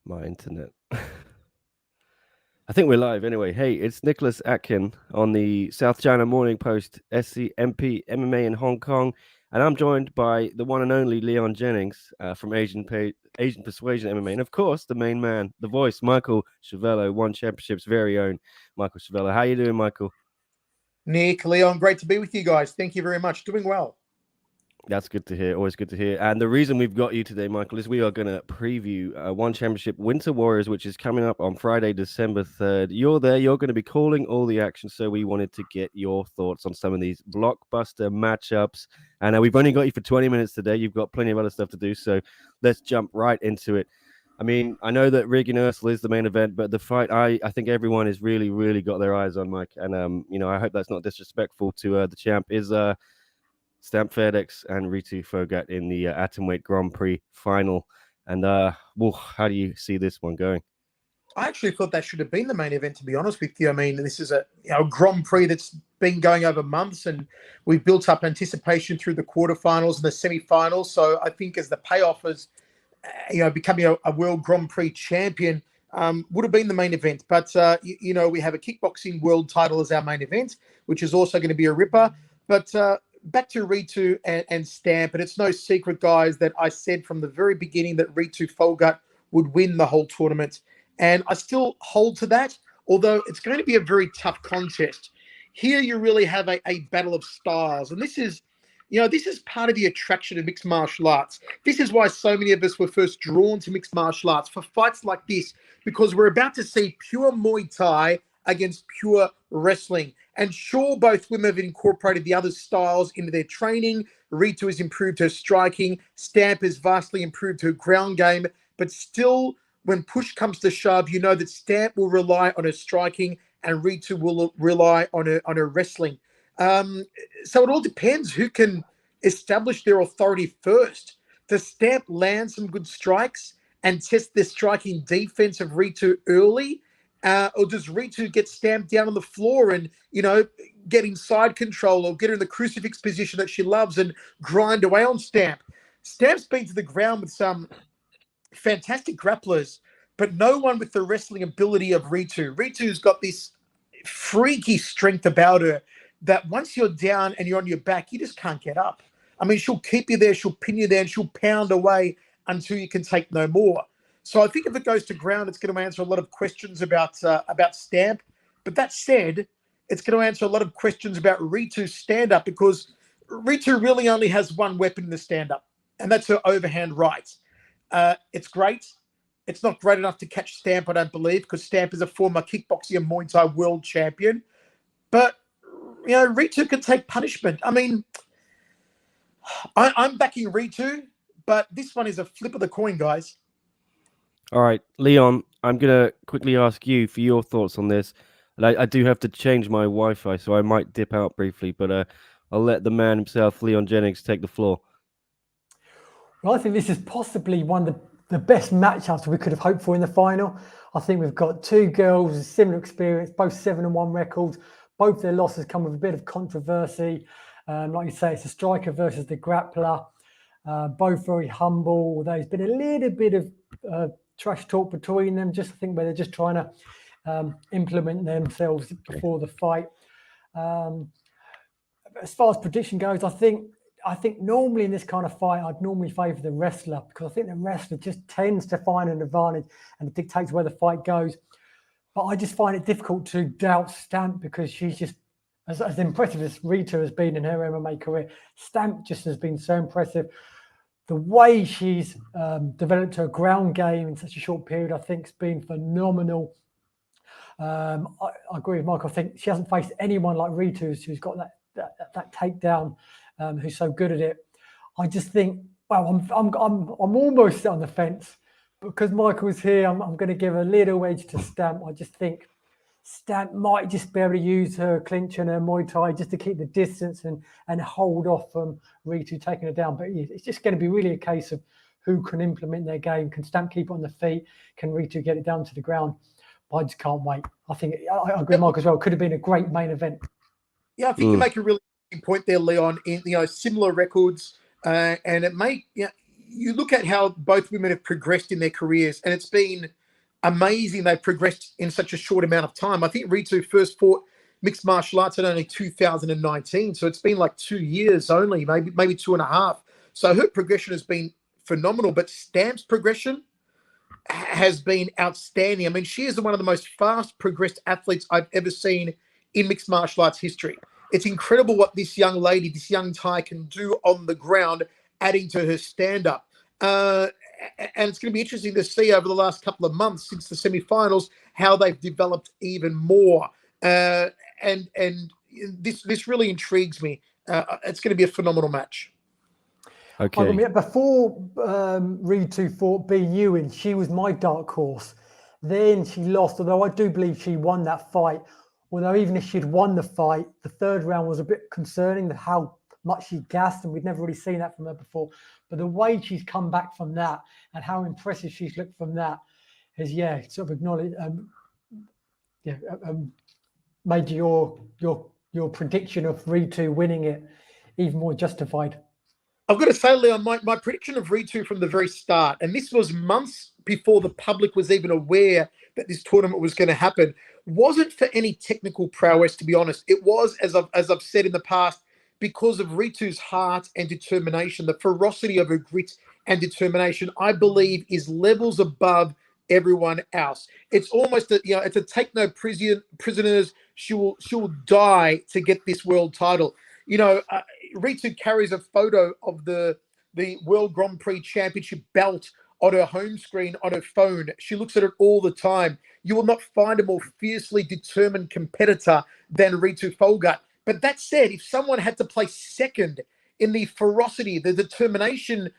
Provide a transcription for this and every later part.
My internet. I think we're live anyway. Hey, it's Nicholas Atkin on the South China Morning Post, SCMP MMA in Hong Kong, and I'm joined by the one and only Leon Jennings from Asian Persuasion MMA, and of course the main man, the voice, Michael Schiavello, One Championship's very own Michael Schiavello. How you doing, Michael? Nick, Leon, great to be with you guys. Thank you very much. Doing well. That's good to hear. Always good to hear. And the reason we've got you today, Michael, is we are going to preview One Championship Winter Warriors, which is coming up on Friday, December 3rd. You're there. You're going to be calling all the action. So we wanted to get your thoughts on some of these blockbuster matchups. And we've only got you for 20 minutes today. You've got plenty of other stuff to do. So let's jump right into it. I mean, I know that Rig Universal is the main event, but the fight, I think everyone has really, really got their eyes on, Mike. And, I hope that's not disrespectful to the champ, is Stamp Fairtex and Ritu Phogat in the atomweight Grand Prix final. And how do you see this one going? I actually thought that should have been the main event, to be honest with you. I mean, this is a Grand Prix that's been going over months, and we've built up anticipation through the quarterfinals and the semi-finals. So I think as the payoff is, becoming a World Grand Prix champion would have been the main event. But, we have a kickboxing world title as our main event, which is also going to be a ripper. But back to Ritu and Stamp, and it's no secret, guys, that I said from the very beginning that Ritu Phogat would win the whole tournament. And I still hold to that, although it's going to be a very tough contest. Here you really have a battle of styles. And this is part of the attraction of mixed martial arts. This is why so many of us were first drawn to mixed martial arts, for fights like this, because we're about to see pure Muay Thai against pure wrestling. And sure, both women have incorporated the other styles into their training. Ritu has improved her striking. Stamp has vastly improved her ground game. But still, when push comes to shove, you know that Stamp will rely on her striking and Ritu will rely on her wrestling. So it all depends who can establish their authority first. Does Stamp land some good strikes and test the striking defense of Ritu early? Or does Ritu get stamped down on the floor and, get inside control, or get her in the crucifix position that she loves and grind away on Stamp? Stamp's been to the ground with some fantastic grapplers, but no one with the wrestling ability of Ritu. Ritu's got this freaky strength about her that once you're down and you're on your back, you just can't get up. I mean, she'll keep you there, she'll pin you there, and she'll pound away until you can take no more. So I think if it goes to ground, it's going to answer a lot of questions about Stamp. But that said, it's going to answer a lot of questions about Ritu's stand-up, because Ritu really only has one weapon in the stand-up, and that's her overhand right. It's great. It's not great enough to catch Stamp, I don't believe, because Stamp is a former kickboxing and Muay Thai world champion. But, Ritu can take punishment. I mean, I'm backing Ritu, but this one is a flip of the coin, guys. All right, Leon, I'm going to quickly ask you for your thoughts on this. And I do have to change my Wi-Fi, so I might dip out briefly, but I'll let the man himself, Leon Jennings, take the floor. Well, I think this is possibly one of the best matchups we could have hoped for in the final. I think we've got two girls with similar experience, both 7-1 records. Both their losses come with a bit of controversy. Like you say, it's a striker versus the grappler. Both very humble. There's been a little bit of trash talk between them, I think where they're just trying to implement themselves before the fight. As far as prediction goes, I think normally in this kind of fight, I'd normally favour the wrestler, because I think the wrestler just tends to find an advantage and it dictates where the fight goes. But I just find it difficult to doubt Stamp, because she's just as impressive as Ritu has been in her MMA career. Stamp just has been so impressive. The way she's developed her ground game in such a short period, I think, has been phenomenal. I agree with Michael. I think she hasn't faced anyone like Ritu, who's got that takedown, who's so good at it. I just think, I'm almost on the fence, because Michael's here. I'm going to give a little edge to Stamp. I just think Stamp might just be able to use her clinch and her Muay Thai just to keep the distance and hold off from Ritu taking her down. But it's just going to be really a case of who can implement their game. Can Stamp keep it on the feet? Can Ritu get it down to the ground? But I just can't wait. I think I agree with Mark as well. Could have been a great main event. Yeah, I think you make a really interesting point there, Leon. In similar records, and it may you look at how both women have progressed in their careers, and it's been amazing. They've progressed in such a short amount of time. I think Ritu first fought mixed martial arts in only 2019, so it's been like 2 years only, maybe 2.5. So her progression has been phenomenal, but Stamp's progression has been outstanding. I mean, she is one of the most fast progressed athletes I've ever seen in mixed martial arts history. It's incredible what this young lady, this young Thai, can do on the ground, adding to her stand-up. And it's going to be interesting to see over the last couple of months since the semi-finals how they've developed even more. And this really intrigues me. It's going to be a phenomenal match. Okay. Before Ritu fought B. Ewing, she was my dark horse. Then she lost, although I do believe she won that fight. Although even if she'd won the fight, the third round was a bit concerning, how much she gassed, and we'd never really seen that from her before. But the way she's come back from that and how impressive she's looked from that has, sort of acknowledged, made your prediction of Ritu winning it even more justified. I've got to say, Leon, my prediction of Ritu from the very start, and this was months before the public was even aware that this tournament was going to happen, wasn't for any technical prowess, to be honest. It was, as I've said in the past, because of Ritu's heart and determination, the ferocity of her grit and determination, I believe, is levels above everyone else. It's almost it's a take no prisoners. She will die to get this world title. Ritu carries a photo of the World Grand Prix Championship belt on her home screen on her phone. She looks at it all the time. You will not find a more fiercely determined competitor than Ritu Phogat. But that said, if someone had to place second in the ferocity, the determination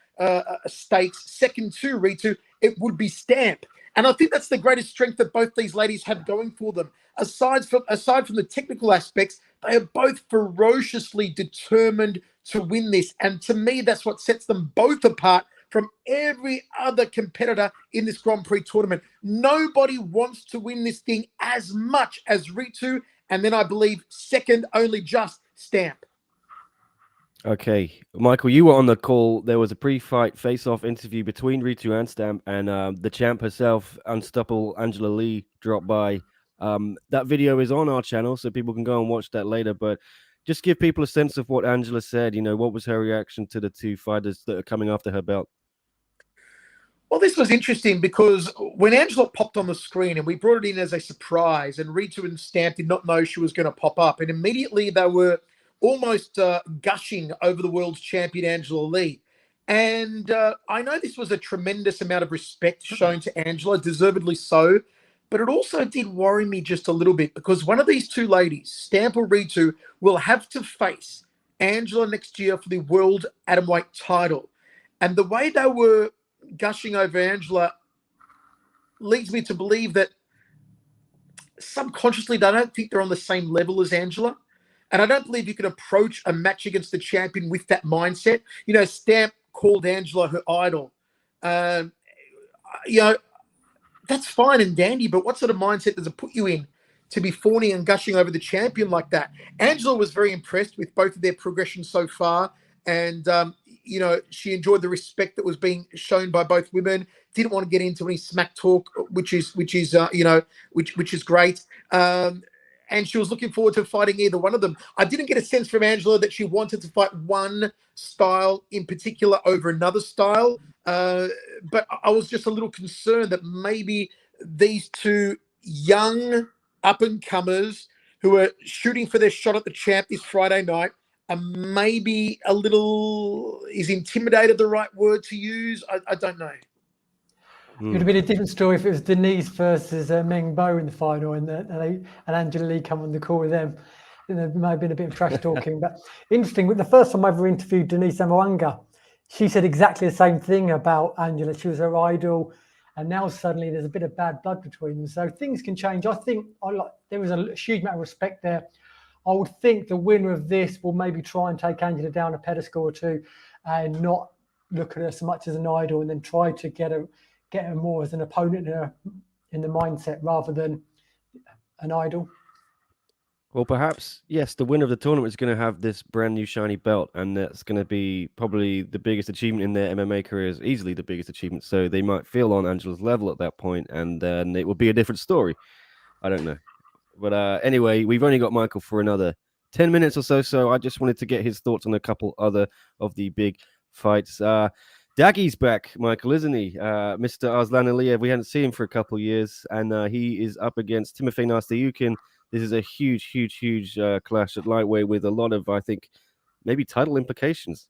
stakes, second to Ritu, it would be Stamp. And I think that's the greatest strength that both these ladies have going for them. Aside from the technical aspects, they are both ferociously determined to win this. And to me, that's what sets them both apart from every other competitor in this Grand Prix tournament. Nobody wants to win this thing as much as Ritu. And then I believe second, only just Stamp. Okay, Michael, you were on the call. There was a pre-fight face-off interview between Ritu and Stamp, and the champ herself, Unstoppable Angela Lee, dropped by. That video is on our channel, so people can go and watch that later. But just give people a sense of what Angela said. What was her reaction to the two fighters that are coming after her belt? Well, this was interesting because when Angela popped on the screen and we brought it in as a surprise, and Ritu and Stamp did not know she was going to pop up, and immediately they were almost gushing over the world's champion, Angela Lee. And I know this was a tremendous amount of respect shown to Angela, deservedly so, but it also did worry me just a little bit because one of these two ladies, Stamp or Ritu, will have to face Angela next year for the world atomweight title. And the way they were gushing over Angela leads me to believe that subconsciously they don't think they're on the same level as Angela. And I don't believe you can approach a match against the champion with that mindset. Stamp called Angela her idol. That's fine and dandy, but what sort of mindset does it put you in to be fawning and gushing over the champion like that? Angela was very impressed with both of their progression so far. And, she enjoyed the respect that was being shown by both women. Didn't want to get into any smack talk, which is great. And she was looking forward to fighting either one of them. I didn't get a sense from Angela that she wanted to fight one style in particular over another style. But I was just a little concerned that maybe these two young up-and-comers who are shooting for their shot at the champ this Friday night are maybe a little, is intimidated the right word to use? I don't know. It would have been a different story if it was Denise versus Meng Bo in the final and Angela Lee come on the call with them. There may have been a bit of trash talking. But interesting, the first time I ever interviewed Denise Amoanga, she said exactly the same thing about Angela. She was her idol. And now suddenly there's a bit of bad blood between them. So things can change. I think there was a huge amount of respect there. I would think the winner of this will maybe try and take Angela down a pedestal or two and not look at her so much as an idol and then try to get her more as an opponent in the mindset rather than an idol. Well, perhaps, yes, the winner of the tournament is going to have this brand new shiny belt, and that's going to be probably the biggest achievement in their MMA careers, easily the biggest achievement. So they might feel on Angela's level at that point, and then it will be a different story. I don't know. But anyway, we've only got Michael for another 10 minutes or so, so I just wanted to get his thoughts on a couple other of the big fights. Dagi's back, Michael, isn't he? Mr. Arslan Aliyev, we hadn't seen him for a couple years, and he is up against Timofey Nastyukhin. This is a huge clash at lightweight with a lot of, I think, maybe title implications.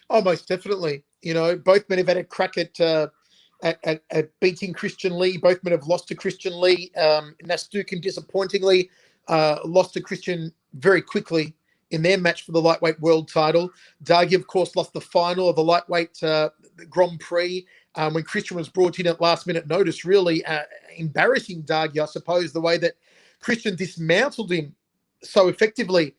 Oh, most definitely. You know, both men have had a crack at beating Christian Lee. Both men have lost to Christian Lee. Nastyukhin, disappointingly, lost to Christian very quickly in their match for the lightweight world title. Dagi, of course, lost the final of the lightweight Grand Prix when Christian was brought in at last minute notice, really embarrassing Dagi, I suppose, the way that Christian dismantled him so effectively.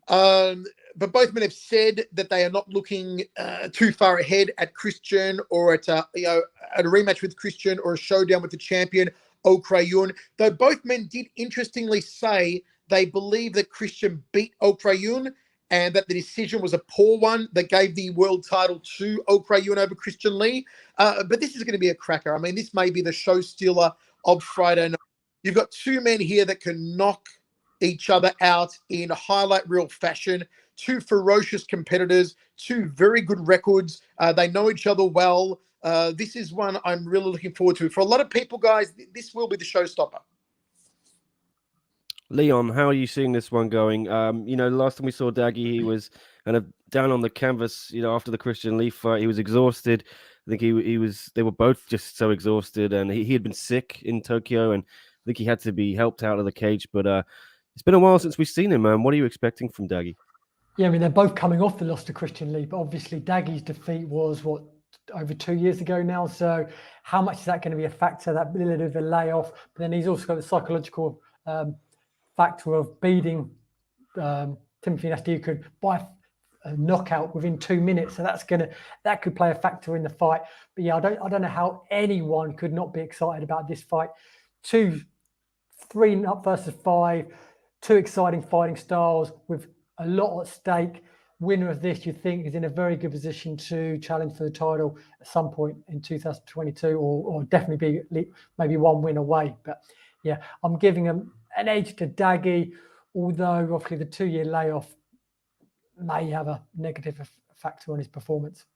But both men have said that they are not looking too far ahead at Christian or at a rematch with Christian or a showdown with the champion, Okrayun. Though both men did interestingly say they believe that Christian beat Okrayun and that the decision was a poor one that gave the world title to Okrayun over Christian Lee. But this is going to be a cracker. I mean, this may be the show stealer of Friday night. You've got two men here that can knock each other out in highlight reel fashion. Two ferocious competitors, two very good records. They know each other well. This is one I'm really looking forward to. For a lot of people, guys, this will be the showstopper. Leon, how are you seeing this one going? Last time we saw Dagi, he was kind of down on the canvas, after the Christian Lee fight. He was exhausted. I think they were both just so exhausted, and he had been sick in Tokyo, and I think he had to be helped out of the cage. But it's been a while since we've seen him, man. What are you expecting from Dagi? Yeah, I mean, they're both coming off the loss to Christian Lee, but obviously Dagi's defeat was, over 2 years ago now. So how much is that going to be a factor, that little bit of a layoff? But then he's also got the psychological factor of beating Timofey Nastyukhin by a knockout within 2 minutes. So that could play a factor in the fight. But yeah, I don't know how anyone could not be excited about this fight. 3 versus 5, two exciting fighting styles with a lot at stake. Winner of this, you think, is in a very good position to challenge for the title at some point in 2022, or definitely be maybe one win away. But yeah, I'm giving him an edge to Dagi, although obviously the 2-year layoff may have a negative factor on his performance.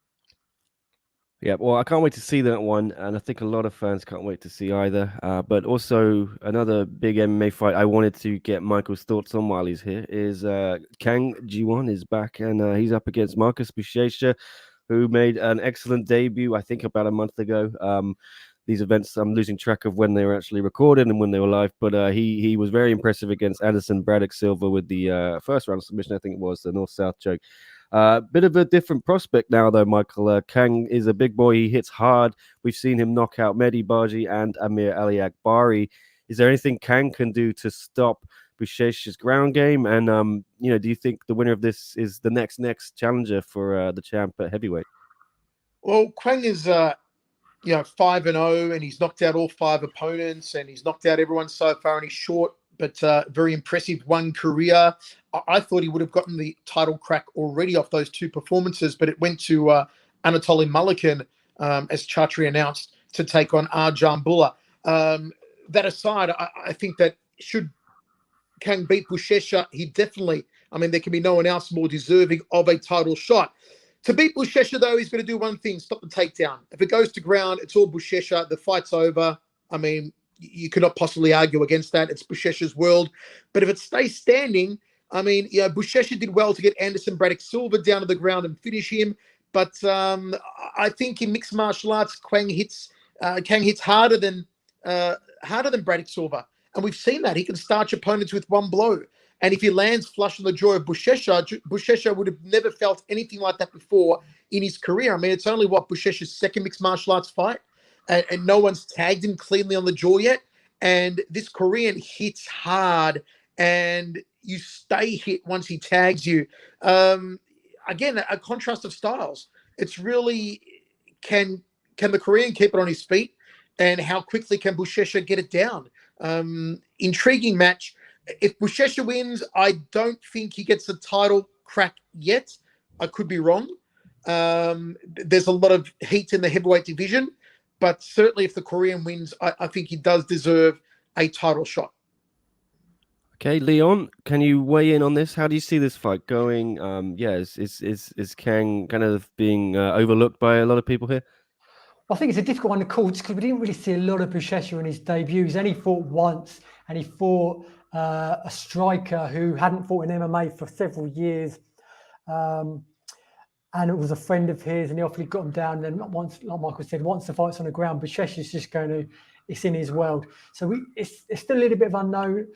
Yeah, well, I can't wait to see that one, and I think a lot of fans can't wait to see either. But also, another big MMA fight I wanted to get Michael's thoughts on while he's here is Kang Jiwon is back, and he's up against Marcus Buchecha, who made an excellent debut, I think, about a month ago. These events, I'm losing track of when they were actually recorded and when they were live, but he was very impressive against Anderson Braddock Silva with the first round submission, I think it was, the North-South choke. Bit of a different prospect now, though, Michael. Kang is a big boy. He hits hard. We've seen him knock out Mehdi Baji and Amir Ali Akbari. Is there anything Kang can do to stop Buchecha's ground game? And, do you think the winner of this is the next challenger for the champ at heavyweight? Well, Kang is 5-0, and he's knocked out all 5 opponents, and he's knocked out everyone so far, and he's short but very impressive one career. I thought he would have gotten the title crack already off those 2 performances, but it went to Anatoly Malikin, as Chatri announced, to take on Arjan Bula. That aside, I think that should Kang beat Buchecha, he definitely, there can be no one else more deserving of a title shot. To beat Buchecha, though, he's going to do one thing, stop the takedown. If it goes to ground, it's all Buchecha. The fight's over. You cannot possibly argue against that. It's Buchecha's world. But if it stays standing, Buchecha did well to get Anderson Braddock Silva down to the ground and finish him. But I think in mixed martial arts, Kang hits harder than Braddock Silva. And we've seen that. He can starch opponents with one blow. And if he lands flush on the jaw of Buchecha would have never felt anything like that before in his career. It's only Buchecha's second mixed martial arts fight. And no one's tagged him cleanly on the jaw yet. And this Korean hits hard, and you stay hit once he tags you. Again, a contrast of styles. It's really, can the Korean keep it on his feet, and how quickly can Buchecha get it down? Intriguing match. if Buchecha wins, I don't think he gets a title crack yet. I could be wrong. There's a lot of heat in the heavyweight division, but certainly if the Korean wins, I think he does deserve a title shot. Okay, Leon, can you weigh in on this? How do you see this fight going? Is Kang kind of being overlooked by a lot of people here? I think it's a difficult one to call just because we didn't really see a lot of Buchecha in his debut. He's only fought once, and he fought a striker who hadn't fought in MMA for several years. And it was a friend of his, and he obviously got him down. And then once, like Michael said, once the fight's on the ground, Buchecha's just it's in his world. So it's still a little bit of unknown.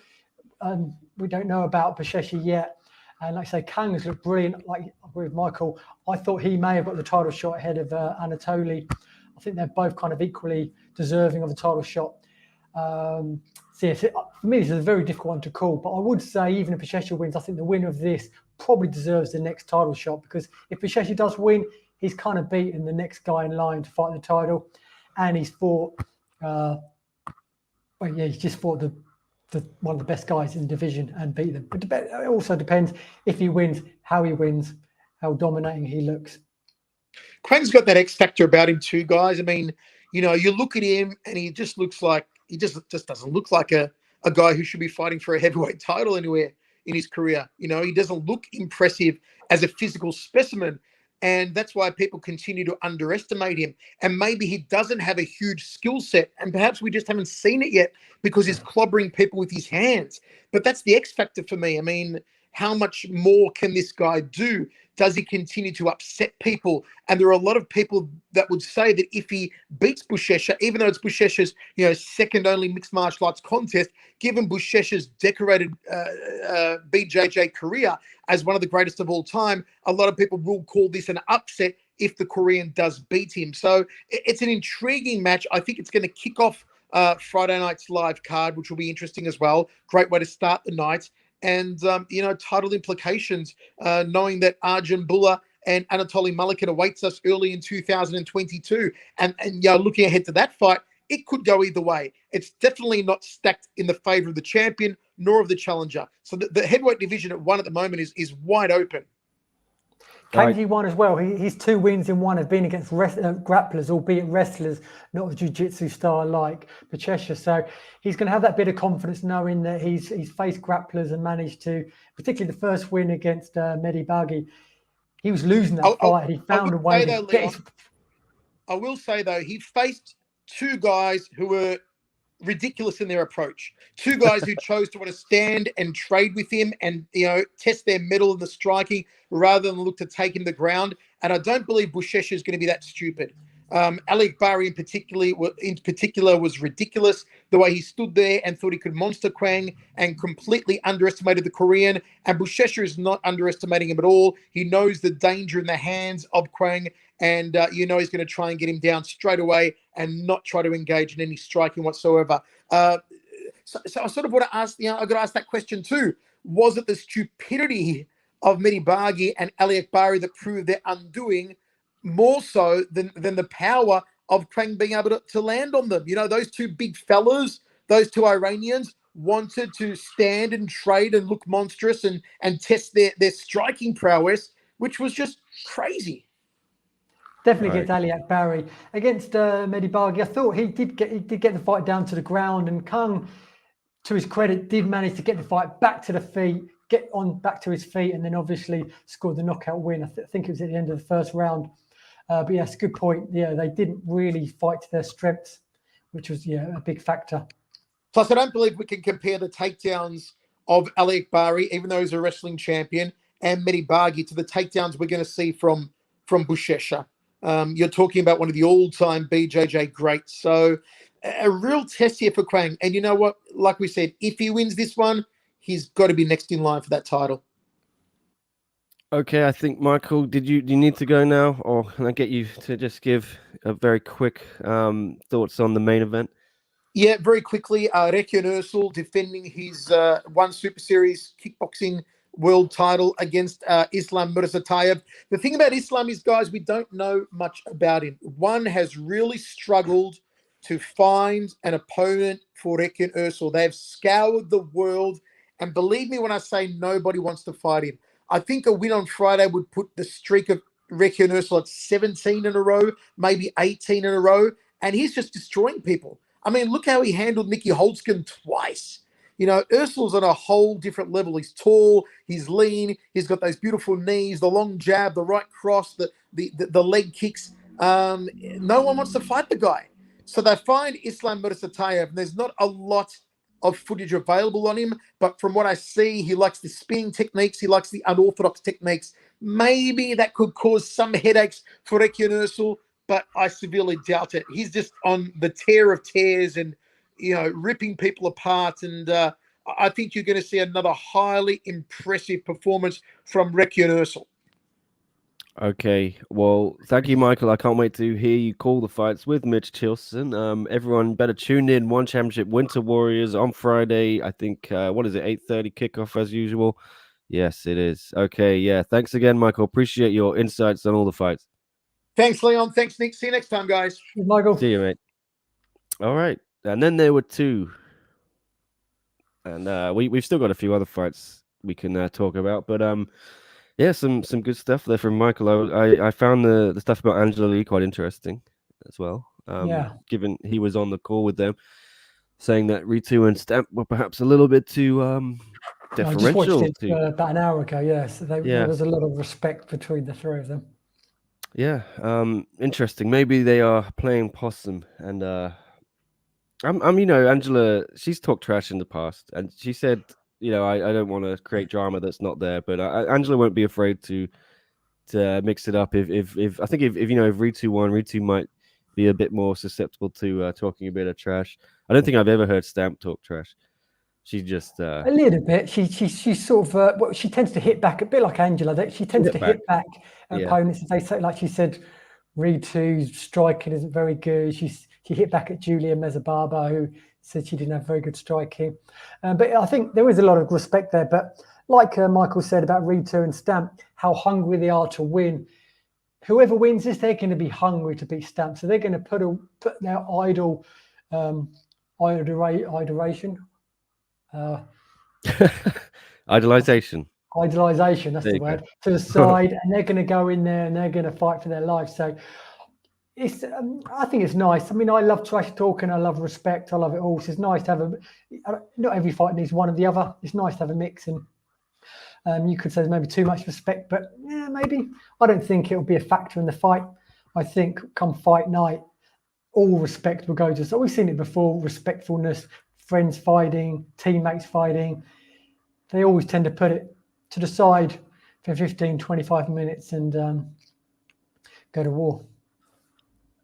We don't know about Buchecha yet. And like I say, Kang has looked brilliant. Like I agree with Michael, I thought he may have got the title shot ahead of Anatoly. I think they're both kind of equally deserving of a title shot. For me, this is a very difficult one to call. But I would say, even if Buchecha wins, I think the winner of this probably deserves the next title shot, because if Buchecha does win, he's kind of beaten the next guy in line to fight the title, and he's fought. He's just fought the one of the best guys in the division and beat them. But it also depends if he wins, how he wins, how dominating he looks. Kwang's got that X factor about him too, guys. I mean, you look at him and he just looks like he just doesn't look like a guy who should be fighting for a heavyweight title anywhere in his career. He doesn't look impressive as a physical specimen. And that's why people continue to underestimate him. And maybe he doesn't have a huge skill set, and perhaps we just haven't seen it yet because he's clobbering people with his hands. But that's the X factor for me. I mean, how much more can this guy do? Does he continue to upset people? And there are a lot of people that would say that if he beats Buchecha, even though it's Buchecha's second only mixed martial arts contest, given Buchecha's decorated BJJ career as one of the greatest of all time, a lot of people will call this an upset if the Korean does beat him. So it's an intriguing match. I think it's going to kick off Friday night's live card, which will be interesting as well. Great way to start the night. And, title implications, knowing that Arjun Bulla and Anatoly Malikin awaits us early in 2022. And looking ahead to that fight, it could go either way. It's definitely not stacked in the favor of the champion nor of the challenger. So the heavyweight division at one at the moment is wide open. Kang won as well. His 2 wins in one have been against grapplers, albeit wrestlers, not a jiu-jitsu star like Buchecha. So he's going to have that bit of confidence knowing that he's faced grapplers and managed to, particularly the first win against Mehdi Baghi. He was losing that fight. He found a way to get his... I will say, though, he faced 2 guys who were ridiculous in their approach. 2 guys who chose to want to stand and trade with him and test their mettle in the striking rather than look to take him to the ground. And I don't believe Buchecha is going to be that stupid. Alec Barry in particular was ridiculous. The way he stood there and thought he could monster Kwang and completely underestimated the Korean. And Buchecha is not underestimating him at all. He knows the danger in the hands of Kwang, and he's going to try and get him down straight away and not try to engage in any striking whatsoever. So I sort of want to ask, I got to ask that question too. Was it the stupidity of Mehdi Baghi and Ali Akbari that proved their undoing more so than the power of Kang being able to land on them? Those 2 big fellas, those 2 Iranians wanted to stand and trade and look monstrous and test their striking prowess, which was just crazy. Definitely against Ali Akbari. Against Mehdi Baghi, I thought he did get the fight down to the ground, and Kang, to his credit, did manage to get the fight back to the feet, get on back to his feet, and then obviously scored the knockout win. I think it was at the end of the first round. But yeah, it's a good point. Yeah, they didn't really fight to their strengths, which was a big factor. Plus, I don't believe we can compare the takedowns of Ali Akbari, even though he's a wrestling champion, and Mehdi Baghi to the takedowns we're going to see from Buchecha. You're talking about one of the all-time BJJ greats. So a real test here for Kang. And you know what? Like we said, if he wins this one, he's got to be next in line for that title. Okay, I think, Michael, do you need to go now, or can I get you to just give a very quick thoughts on the main event? Yeah, very quickly. Rekian Özil defending his One Super Series kickboxing world title against Islam Mirzatayev. The thing about Islam is, guys, we don't know much about him. One has really struggled to find an opponent for Rekian Özil. They've scoured the world And believe me when I say nobody wants to fight him. I think a win on Friday would put the streak of Ricky Ursel at 17 in a row, maybe 18 in a row. And he's just destroying people. I mean, look how he handled Nicky Holtzkin twice. You know, Ursul's on a whole different level. He's tall, he's lean, he's got those beautiful knees, the long jab, the right cross, the leg kicks. No one wants to fight the guy. So they find Islam Mursatayev, and there's not a lot of footage available on him, but from what I see, he likes the spinning techniques, he likes the unorthodox techniques. Maybe that could cause some headaches for Ricky Ursel, but I severely doubt it. He's just on the tear of tears and, you know, ripping people apart. And I think you're going to see another highly impressive performance from Ricky Ursel. Okay, well, thank you, Michael. I can't wait to hear you call the fights with Mitch Tilson. Everyone better tune in. One Championship Winter Warriors on Friday. I think, what is it, 8:30 kickoff as usual? Yes, it is. Okay, yeah. Thanks again, Michael. Appreciate your insights on all the fights. Thanks, Leon. Thanks, Nick. See you next time, guys. Michael. See you, mate. All right. And then there were two. And we've still got a few other fights we can talk about. But yeah, some good stuff there from Michael. I found the stuff about Angela Lee quite interesting as well. Yeah. Given he was on the call with them, saying that Ritu and Stamp were perhaps a little bit too deferential. I just watched it about an hour ago. Yes, there was a lot of respect between the three of them. Yeah, interesting. Maybe they are playing possum, and I'm you know, Angela, she's talked trash in the past, and she said, you know, I don't want to create drama that's not there, but Angela won't be afraid to mix it up. If I think if you know, if Ritu won, Ritu might be a bit more susceptible to talking a bit of trash. I don't think I've ever heard Stamp talk trash. She just a little bit. She sort of well, she tends to hit back a bit like Angela. That she tends to hit back opponents. They say, like she said, Ritu's striking isn't very good. She hit back at Julia Mezababa, who said she didn't have very good striking. But I think there is a lot of respect there. But like Michael said about Ritu and Stamp, how hungry they are to win. Whoever wins this, they're going to be hungry to beat Stamp. So they're going to put their idolization. idolization, that's the word, to the side, and they're going to go in there and they're going to fight for their lives. So it's I think it's nice. I mean, I love trash talk and I love respect. I love it all. So it's nice to have not every fight needs one or the other. It's nice to have a mix. And you could say there's maybe too much respect, but yeah, maybe. I don't think it'll be a factor in the fight. I think come fight night, all respect will go to. So we've seen it before, respectfulness, friends fighting, teammates fighting. They always tend to put it to the side for 15, 25 minutes and go to war.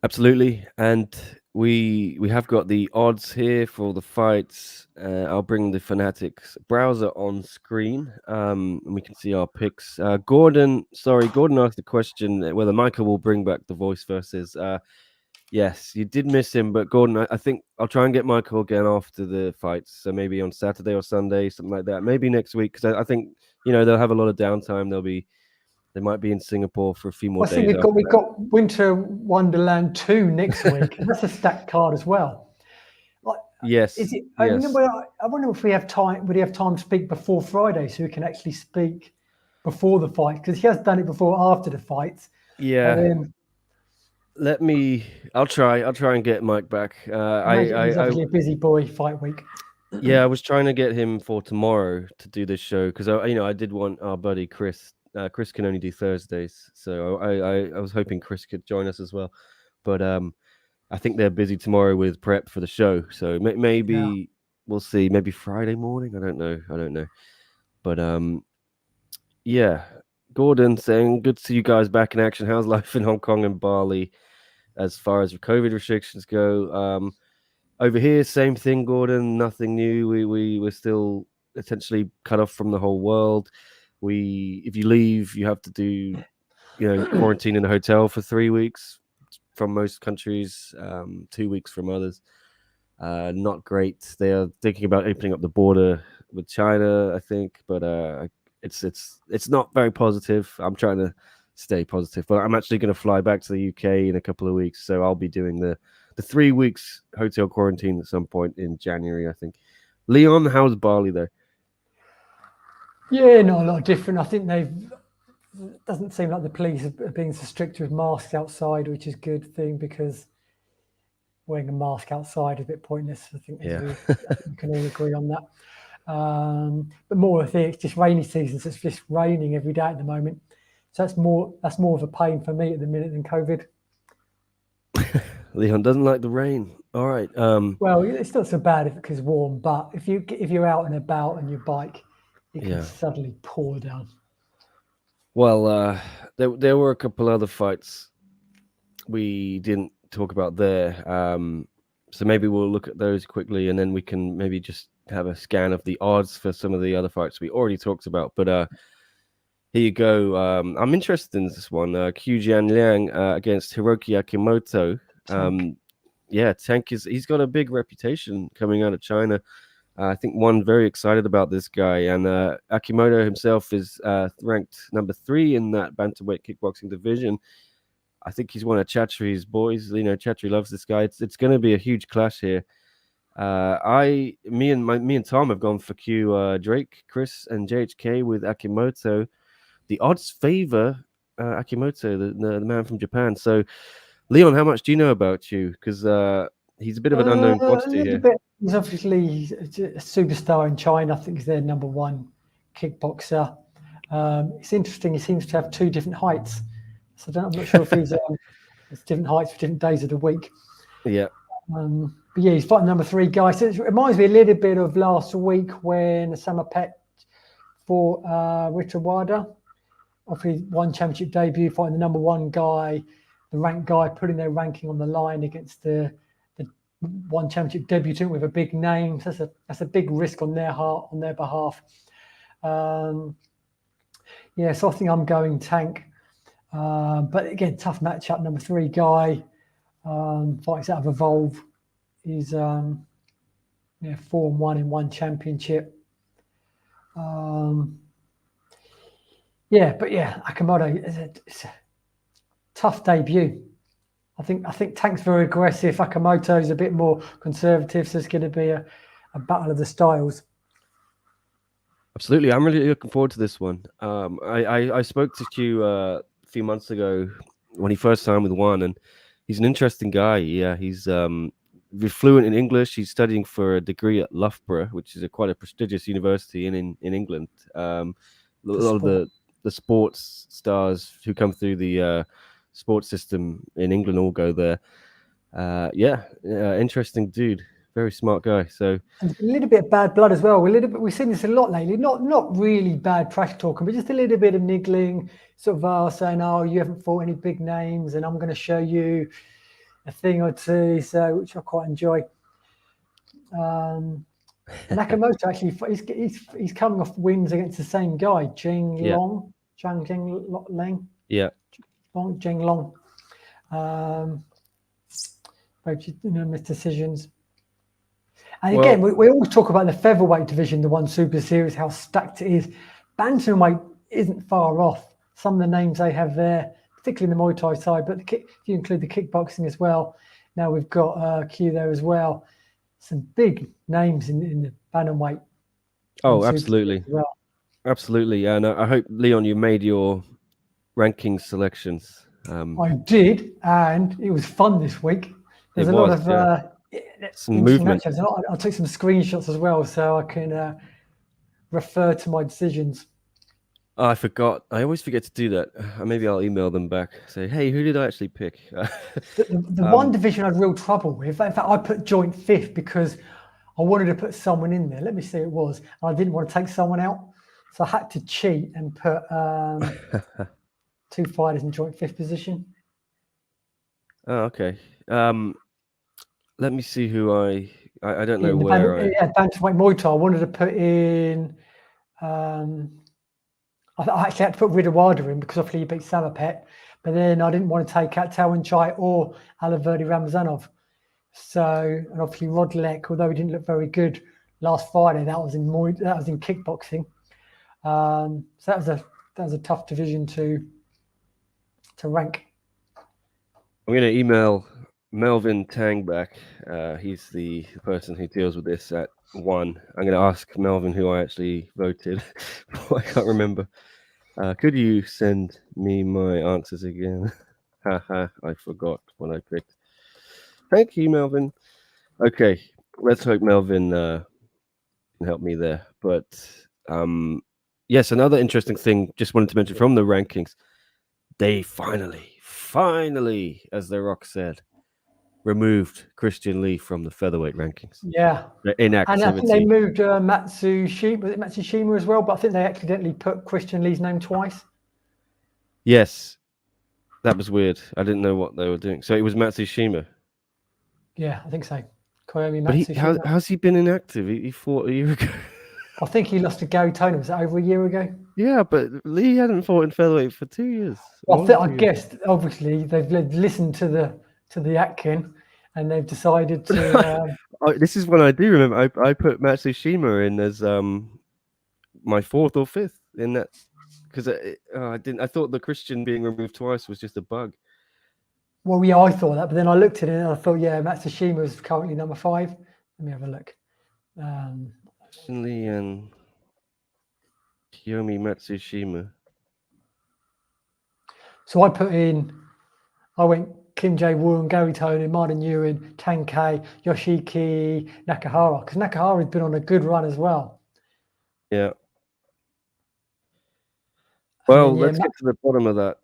Absolutely. And we have got the odds here for the fights. I'll bring the Fanatics browser on screen and we can see our picks. Gordon asked the question whether Michael will bring back the voice versus yes, you did miss him, but Gordon, I think I'll try and get Michael again after the fights. So maybe on Saturday or Sunday, something like that. Maybe next week, because I think, you know, they'll have a lot of downtime. They might be in Singapore for a few more days. I think we've got Winter Wonderland 2 next week. That's a stacked card as well. Yes. Is it? Yes. I wonder if we have time. Would he have time to speak before Friday so we can actually speak before the fight? Because he has done it before after the fights. Yeah. I'll try and get Mike back. He's obviously a busy boy fight week. Yeah, I was trying to get him for tomorrow to do this show because I did want our buddy Chris. Chris can only do Thursdays, so I was hoping Chris could join us as well. But I think they're busy tomorrow with prep for the show, so maybe we'll see. Maybe Friday morning. I don't know. But yeah. Gordon saying, good to see you guys back in action. How's life in Hong Kong and Bali as far as COVID restrictions go? Over here, same thing, Gordon. Nothing new. We're still essentially cut off from the whole world. If you leave, you have to do, quarantine in a hotel for 3 weeks from most countries, 2 weeks from others. Not great. They are thinking about opening up the border with China, I think, but it's not very positive. I'm trying to stay positive, but I'm actually going to fly back to the UK in a couple of weeks, so I'll be doing the 3 weeks hotel quarantine at some point in January, I think. Leon, how's Bali though? Yeah, not a lot different. I think doesn't seem like the police are being so strict with masks outside, which is a good thing because wearing a mask outside is a bit pointless. I think we can all agree on that. But more, I think it's just rainy season, so it's just raining every day at the moment. So that's more of a pain for me at the minute than COVID. Leon doesn't like the rain. All right. Well, it's not so bad if it's warm, but if you're out and about on your bike, it can suddenly pour down. Well, there were a couple other fights we didn't talk about there. So maybe we'll look at those quickly, and then we can maybe just have a scan of the odds for some of the other fights we already talked about. But here you go. I'm interested in this one. Qian Liang against Hiroki Akimoto. Tank he's got a big reputation coming out of China. I think one very excited about this guy, and Akimoto himself is ranked number 3 in that bantamweight kickboxing division. I think he's one of Chatri's boys. You know, Chatri loves this guy. It's going to be a huge clash here. Me and Tom have gone for Drake, Chris, and JHK with Akimoto. The odds favor Akimoto, the man from Japan. So, Leon, how much do you know about you? Because he's a bit of an unknown quantity here. Bit. He's obviously a superstar in China. I think he's their number 1 kickboxer. It's interesting. He seems to have 2 different heights. So I'm not sure if he's it's different heights for different days of the week. Yeah. But yeah, he's fighting number 3 guy. So it reminds me a little bit of last week when Osama Pet fought Ritu Phogat. Obviously, one championship debut, fighting the number 1 guy, the ranked guy, putting their ranking on the line against the one championship debutant with a big name. So that's a big risk on their behalf. So I think I'm going Tank. But again, tough matchup. Number 3 guy fights out of Evolve. He's 4-1 in one championship. Akimoto it's a tough debut. I think Tank's very aggressive. Akimoto's a bit more conservative, so it's going to be a battle of the styles. Absolutely, I'm really looking forward to this one. I spoke to Q a few months ago when he first signed with One, and he's an interesting guy. Yeah, he's fluent in English. He's studying for a degree at Loughborough, which is quite a prestigious university in England. A lot of the sports stars who come through the sports system in England all go there. Interesting dude. Very smart guy. So and a little bit of bad blood as well. We've seen this a lot lately. Not really bad trash talking, but just a little bit of niggling, sort of saying, "Oh, you haven't fought any big names, and I'm going to show you a thing or two." So, which I quite enjoy. And Nakamoto actually, he's coming off wins against the same guy, Jing Long. Yeah. Jing Long. Both missed decisions. And again, we always talk about the featherweight division, the one super series, how stacked it is. Bantamweight isn't far off. Some of the names they have there, particularly in the Muay Thai side, but if you include the kickboxing as well, now we've got Q there as well. Some big names in the bantamweight. Oh, absolutely. Well. Absolutely. And I hope, Leon, you made your ranking selections. I did, and it was fun this week. There's a lot of some movement. I took some screenshots as well, so I can refer to my decisions. Oh, I forgot. I always forget to do that. Maybe I'll email them back. Say, hey, who did I actually pick? The one division I had real trouble with. In fact, I put joint 5th because I wanted to put someone in there. Let me see, it was. And I didn't want to take someone out, so I had to cheat and put 2 fighters in joint 5th position. Oh, okay. Let me see who I don't know where. Bantamweight Muay Thai. I wanted to put in. I actually had to put Ridawada in because obviously he beat Samapet, but then I didn't want to take out Tawanchai or Alaverdi Ramazanov. So, and obviously Rodlek, although he didn't look very good last Friday, that was in kickboxing. So that was a tough division to rank. I'm going to email Melvin Tang back. He's the person who deals with this at 1. I'm going to ask Melvin who I actually voted. I can't remember. Could you send me my answers again? Haha, I forgot what I picked. Thank you, Melvin. Okay, let's hope Melvin can help me there. But yes, another interesting thing, just wanted to mention from the rankings, they finally, as The Rock said, removed Christian Lee from the featherweight rankings. Yeah. The And I think they inactivity. moved Matsushima. Was it Matsushima as well? But I think they accidentally put Christian Lee's name twice. Yes, that was weird. I didn't know what they were doing. So it was Matsushima. Yeah, I think so. Koyomi But Matsushima. how's he been inactive? He fought a year ago. I think he lost to Gary Tonin. Was that over a year ago? Yeah, but Lee hadn't fought in featherweight for 2 years. I guess obviously they've listened to the Atkin, and they've decided to. This is what I do remember. I put Matsushima in as my 4th or 5th in that because I didn't. I thought the Christian being removed twice was just a bug. Well, yeah, I thought that, but then I looked at it and I thought, yeah, Matsushima is currently number 5. Let me have a look. Lee and Kiyomi Matsushima. So I went Kim Jae-woon, Gary Tonin, Martin Nguyen, Tang Kei, Yoshiki Nakahara, because Nakahara's been on a good run as well. Yeah. Well, let's get to the bottom of that.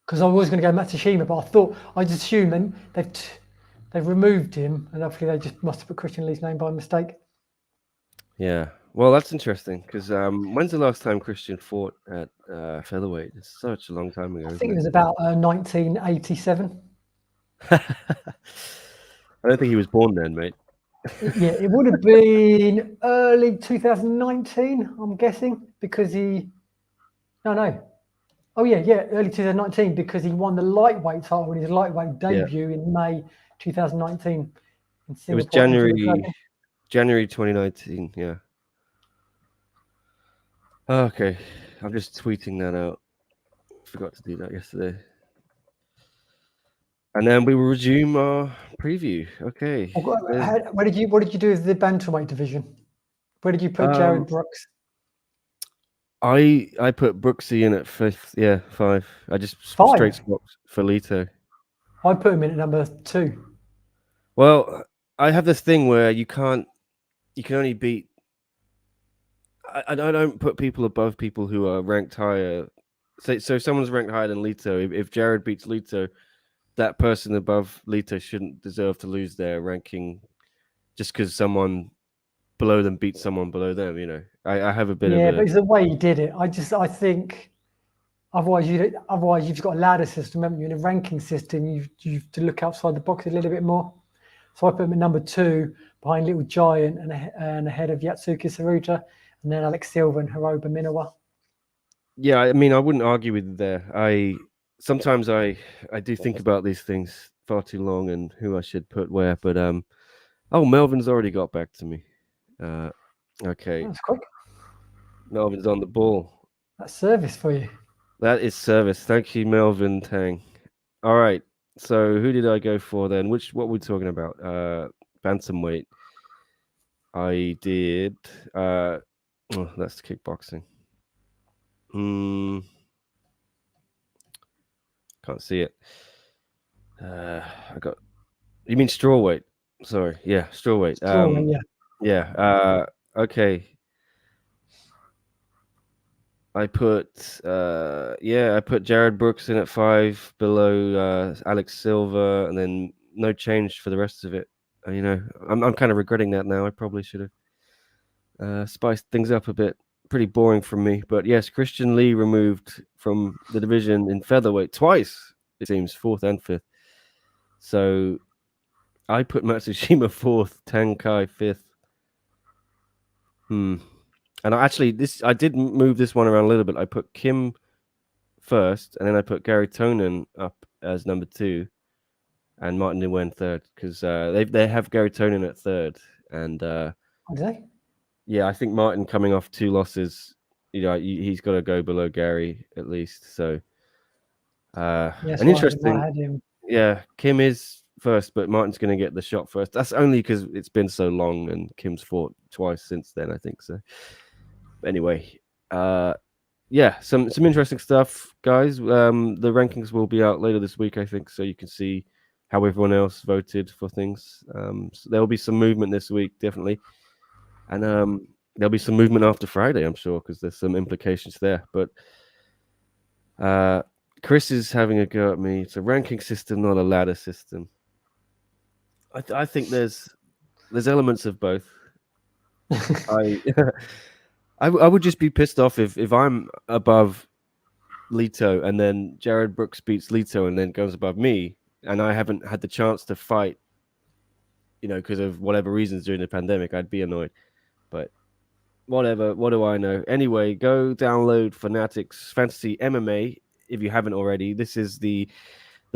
Because I was going to go Matsushima, but I just assumed they've removed him, and hopefully they just must have put Christian Lee's name by mistake. Yeah. Well, that's interesting because when's the last time Christian fought at featherweight? It's such a long time ago. I think it was about 1987. I don't think he was born then, mate. Yeah, it would have been early 2019, I'm guessing, because early 2019, because he won the lightweight title in his lightweight debut in May 2019 in Singapore. It was January 2019, yeah. Okay, I'm just tweeting that out. Forgot to do that yesterday. And then we will resume our preview. Okay. What did you do with the bantamweight division? Where did you put Jared Brooks? I put Brooksy in at 5th. Yeah, 5. I just straight swapped for Lito. I put him in at number 2. Well, I have this thing where you can only beat. I don't put people above people who are ranked higher. So if someone's ranked higher than Lito, if Jared beats Lito, that person above Lito shouldn't deserve to lose their ranking just because someone below them beats someone below them. You know, I have a bit of. Yeah, but it's the way he did it. I think otherwise you've got a ladder system, haven't you? In a ranking system, you've to look outside the box a little bit more. So I put him at number 2 behind Little Giant and ahead of Yatsuki Saruta, and then Alex Silva and Hiroba Minowa. Yeah, I mean, I wouldn't argue with you there. Sometimes I do think about these things far too long and who I should put where, but Melvin's already got back to me. Okay. That's quick. Melvin's on the ball. That's service for you. That is service. Thank you, Melvin Tang. All right. So who did I go for then? What were we talking about? Bantamweight. I did. That's kickboxing. Can't see it. I got. You mean strawweight? Sorry. Yeah, strawweight. Yeah. Okay. I put Jared Brooks in at 5 below Alex Silva, and then no change for the rest of it. You know, I'm kind of regretting that now. I probably should have spiced things up a bit. Pretty boring from me, but yes, Christian Lee removed from the division in featherweight twice. It seems 4th and 5th. So I put Matsushima 4th, Tang Kai 5th. And I did move this one around a little bit. I put Kim 1st, and then I put Gary Tonin up as number 2, and Martin Nguyen 3rd, because they have Gary Tonin at 3rd, and do they? Yeah, I think Martin coming off 2 losses, you know, he's got to go below Gary at least. So, yes, an interesting. Yeah, Kim is first, but Martin's going to get the shot first. That's only because it's been so long, and Kim's fought twice since then, I think so. Anyway, yeah, some interesting stuff, guys. The rankings will be out later this week, I think, so you can see how everyone else voted for things. So there'll be some movement this week, definitely, and there'll be some movement after Friday, I'm sure, because there's some implications there. But Chris is having a go at me. It's a ranking system, not a ladder system. I think there's elements of both. I I would just be pissed off if I'm above Lito and then Jared Brooks beats Lito and then goes above me, and I haven't had the chance to fight, because of whatever reasons during the pandemic. I'd be annoyed, but whatever. What do I know? Anyway, go download Fanatics Fantasy MMA if you haven't already. This is the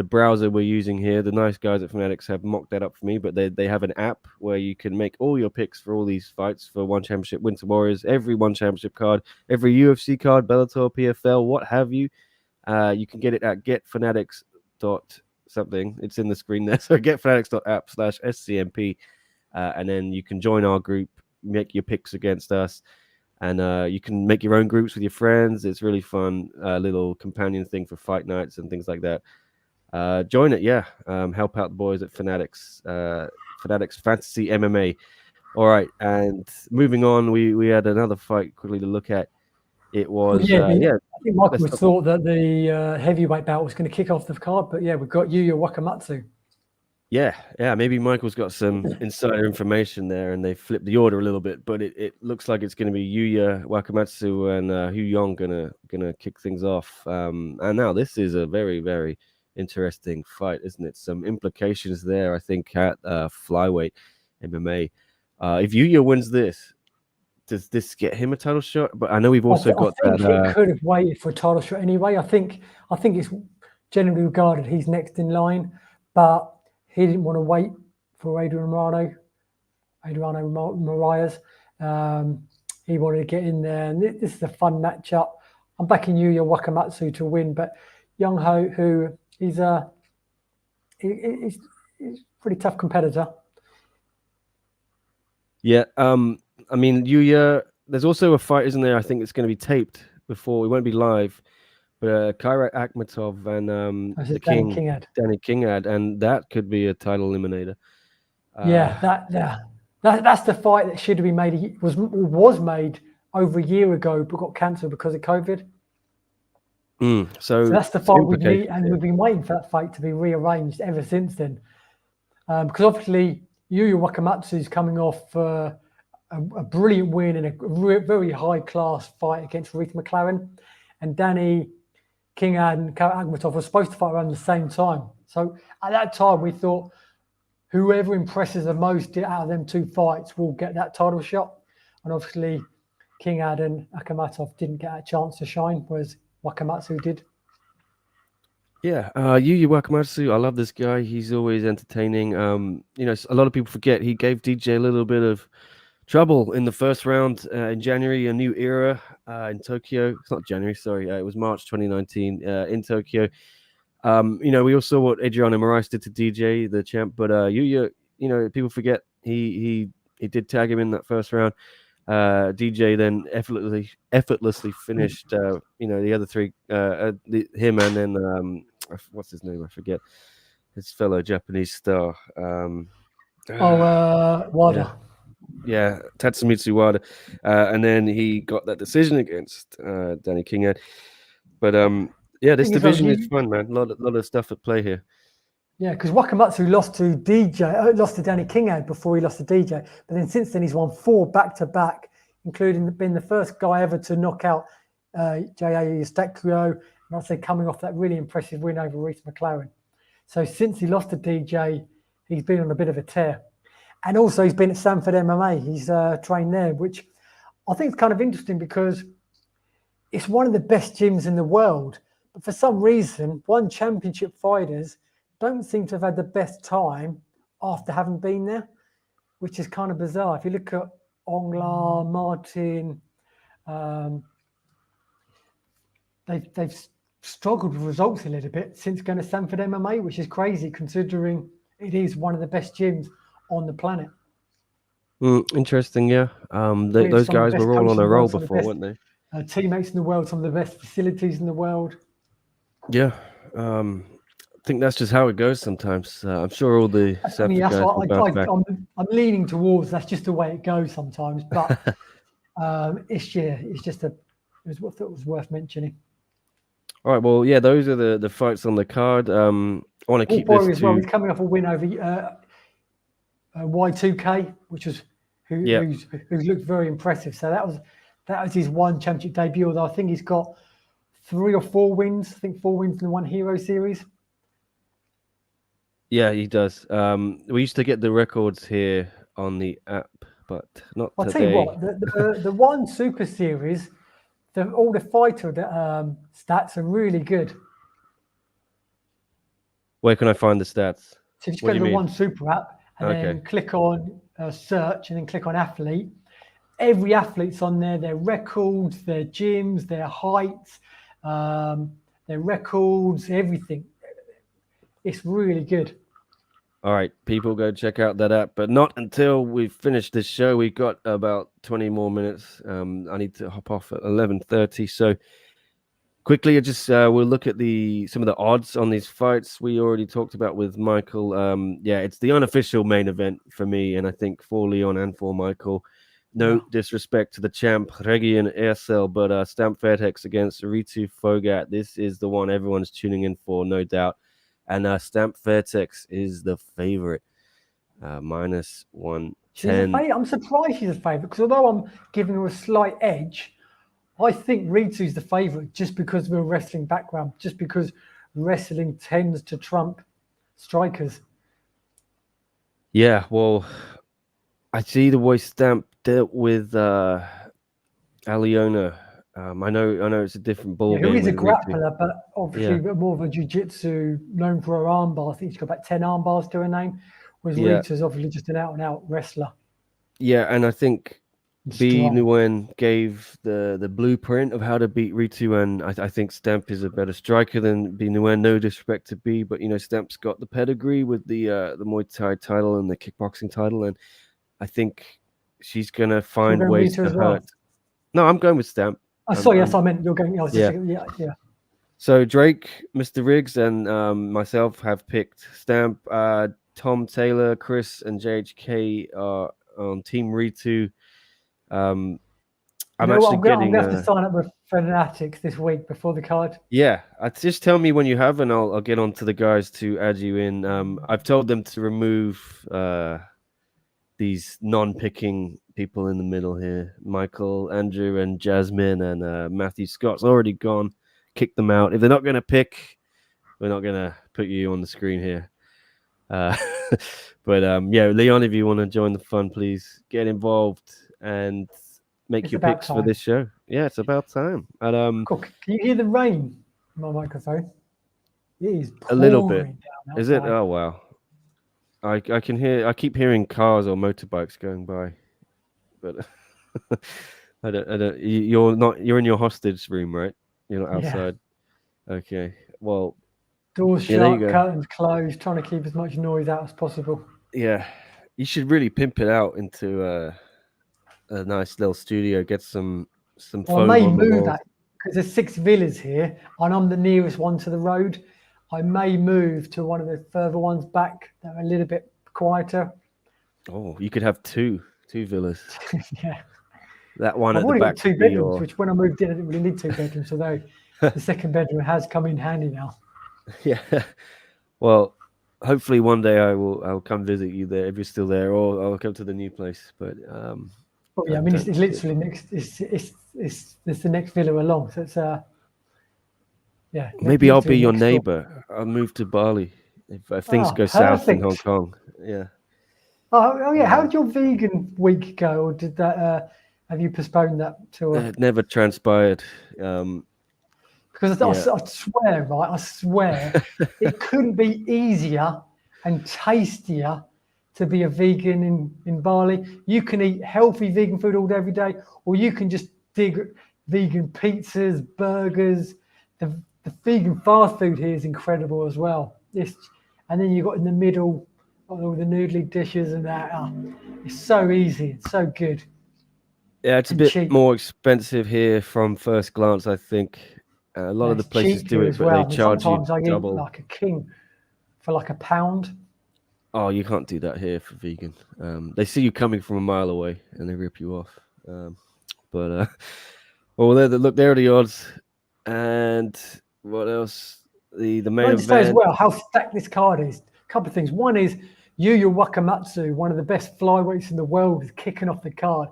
browser we're using here. The nice guys at Fanatics have mocked that up for me, but they have an app where you can make all your picks for all these fights for One Championship, Winter Warriors, every One Championship card, every UFC card, Bellator, PFL, what have you. You can get it at getfanatics.something. It's in the screen there. So getfanatics.app/SCMP. And then you can join our group, make your picks against us. And you can make your own groups with your friends. It's really fun, little companion thing for fight nights and things like that. Join it, yeah. Help out the boys at Fanatics, Fanatics Fantasy MMA. All right, and moving on, we had another fight quickly to look at. It was I think Michael thought that the heavyweight bout was going to kick off the card, but yeah, we've got Yuya Wakamatsu. Yeah, maybe Michael's got some insider information there, and they flipped the order a little bit, but it looks like it's going to be Yuya Wakamatsu and Hu Yong gonna kick things off. And now this is a very, very interesting fight, isn't it? Some implications there, I think, at flyweight MMA. If Yuya wins this, does this get him a title shot? But I know we've also got that. He could have waited for a title shot anyway. I think it's generally regarded he's next in line, but he didn't want to wait for Adriano Moraes. He wanted to get in there, and this is a fun matchup. I'm backing Yuya Wakamatsu to win, but Young Ho, who he's a pretty tough competitor. Yeah, I mean, Yuya, there's also a fight, isn't there? I think it's going to be taped before. It won't be live. But Kairat Akhmatov and the King, Danny Kingad, and that could be a title eliminator. That's the fight that should have been made. Was made over a year ago, but got cancelled because of COVID. So that's the fight we need, and we've been waiting for that fight to be rearranged ever since then. Because obviously Yuya Wakamatsu is coming off a brilliant win in a very high class fight against Ritu McLaren, and Danny Kingad and Kairat Akhmatov were supposed to fight around the same time. So at that time, we thought whoever impresses the most out of them two fights will get that title shot. And obviously, Kingad and Akhmatov didn't get a chance to shine, whereas Wakamatsu did. Yeah, Yuya Wakamatsu, I love this guy. He's always entertaining. A lot of people forget he gave DJ a little bit of trouble in the first round in January, a new era in Tokyo. It's not January, sorry. It was March 2019 in Tokyo. We all saw what Adriano Moraes did to DJ, the champ, but Yuya, people forget he did tag him in that first round. DJ then effortlessly finished, the other three, him and then what's his name? I forget. His fellow Japanese star. Wada. Yeah, Tatsumitsu Wada. And then he got that decision against Danny Kingad. But this division is fun, man. A lot of stuff at play here. Yeah, because Wakamatsu lost to Danny Kingad before he lost to DJ. But then since then, he's won 4 back-to-back, including being the first guy ever to knock out J.A. Eustachio, and also coming off that really impressive win over Ritu McLaren. So since he lost to DJ, he's been on a bit of a tear. And also he's been at Stanford MMA. He's trained there, which I think is kind of interesting because it's one of the best gyms in the world. But for some reason, One Championship fighters don't seem to have had the best time after having been there, which is kind of bizarre. If you look at Ongla, Martin, they've struggled with results a little bit since going to Stanford MMA, which is crazy considering it is one of the best gyms on the planet. Interesting, yeah. Those guys were all on a roll before, weren't they? Teammates in the world, some of the best facilities in the world. Yeah. I think that's just how it goes sometimes. I'm sure all the Stanford guys will bounce back. I'm leaning towards that's just the way it goes sometimes, but it's just it was worth mentioning. All right, well, yeah, those are the fights on the card. I want to keep this as well. He's coming off a win over Y2K, which was who's looked very impressive. So that was his one championship debut. Although I think he's got 3 or 4 wins. I think 4 wins in the One Hero series. Yeah, he does. We used to get the records here on the app, but not today. I'll tell you what, the One Super Series, all the fighter stats are really good. Where can I find the stats? So just go to the One Super app and then click on search and then click on athlete. Every athlete's on there, their records, their gyms, their heights, their records, everything. It's really good. All right, people, go check out that app, but not until we've finished this show. We've got about 20 more minutes. I need to hop off at 11:30. So quickly, we'll look at some of the odds on these fights we already talked about with Michael. It's the unofficial main event for me, and I think for Leon and for Michael. No disrespect to the champ, Region ESL, but Stamp Fairtex against Ritu Phogat. This is the one everyone's tuning in for, no doubt. And Stamp Fairtex is the favorite, -110. I'm surprised she's a favorite because although I'm giving her a slight edge, I think Ritu's the favorite just because of her wrestling background, just because wrestling tends to trump strikers. Yeah, well, I see the way Stamp dealt with Aliona. I know it's a different ball game. Who is a grappler, but obviously more of a jiu-jitsu, known for her arm bars. I think she's got about 10 arm bars to her name, whereas Ritu's obviously just an out-and-out wrestler. Yeah, and I think B. Nguyen gave the blueprint of how to beat Ritu, and I think Stamp is a better striker than B. Nguyen. No disrespect to B, but Stamp's got the pedigree with the Muay Thai title and the kickboxing title, and I think she's gonna find ways to hurt. No, I'm going with Stamp. I meant you're going. Yeah. So Drake, Mr. Riggs, and myself have picked Stamp. Tom Taylor, Chris, and JHK are on Team Ritu. I'm going to have to sign up with Fanatics this week before the card. Yeah, just tell me when you have, and I'll get on to the guys to add you in. I've told them to remove these non-picking people in the middle here. Michael, Andrew, and Jasmine, and Matthew Scott's already gone. Kick them out. If they're not going to pick, we're not going to put you on the screen here. But Leon, if you want to join the fun, please get involved and make your picks for this show. Yeah, it's about time. And, cool. Can you hear the rain in my microphone? It is a little bit. Is it? Oh wow. I can hear. I keep hearing cars or motorbikes going by, but I don't. You're in your hostage room, right? You're not outside. Yeah. Okay. Well, doors shut, curtains closed, trying to keep as much noise out as possible. Yeah, you should really pimp it out into a nice little studio. Get some foam I may on the move walls. that because there's 6 villas here, and I'm the nearest one to the road. I may move to one of the further ones back that are a little bit quieter. Oh, you could have two villas. Yeah. That one I've at already the back. got 2 bedrooms, which when I moved in, I didn't really need 2 bedrooms, although the second bedroom has come in handy now. Yeah. Well, hopefully one day I'll come visit you there if you're still there, or I'll come to the new place. But I mean, it's literally next. It's the next villa along, so it's Maybe I'll be your neighbor. I'll move to Bali if things go south in Hong Kong. Yeah. Oh yeah. How did your vegan week go, or did that? Have you postponed that to? It never transpired. Because I swear, right? I swear, it couldn't be easier and tastier to be a vegan in Bali. You can eat healthy vegan food all day, every day, or you can just dig vegan pizzas, burgers. The The vegan fast food here is incredible as well. And then you've got in the middle all the noodly dishes and that. It's so easy. It's so good. Yeah, it's a and bit cheap. more expensive here from first glance, I think. A lot of the It's places cheap do here it, as but well. they I mean, charge you sometimes I eat double. like a king for like £1. Oh, you can't do that here for vegan. They see you coming from a mile away and they rip you off. Well, there are the odds. And what else? The main Can I just say as event. well how stacked this card is? A couple of things. One is Yuya Wakamatsu, one of the best flyweights in the world, is kicking off the card.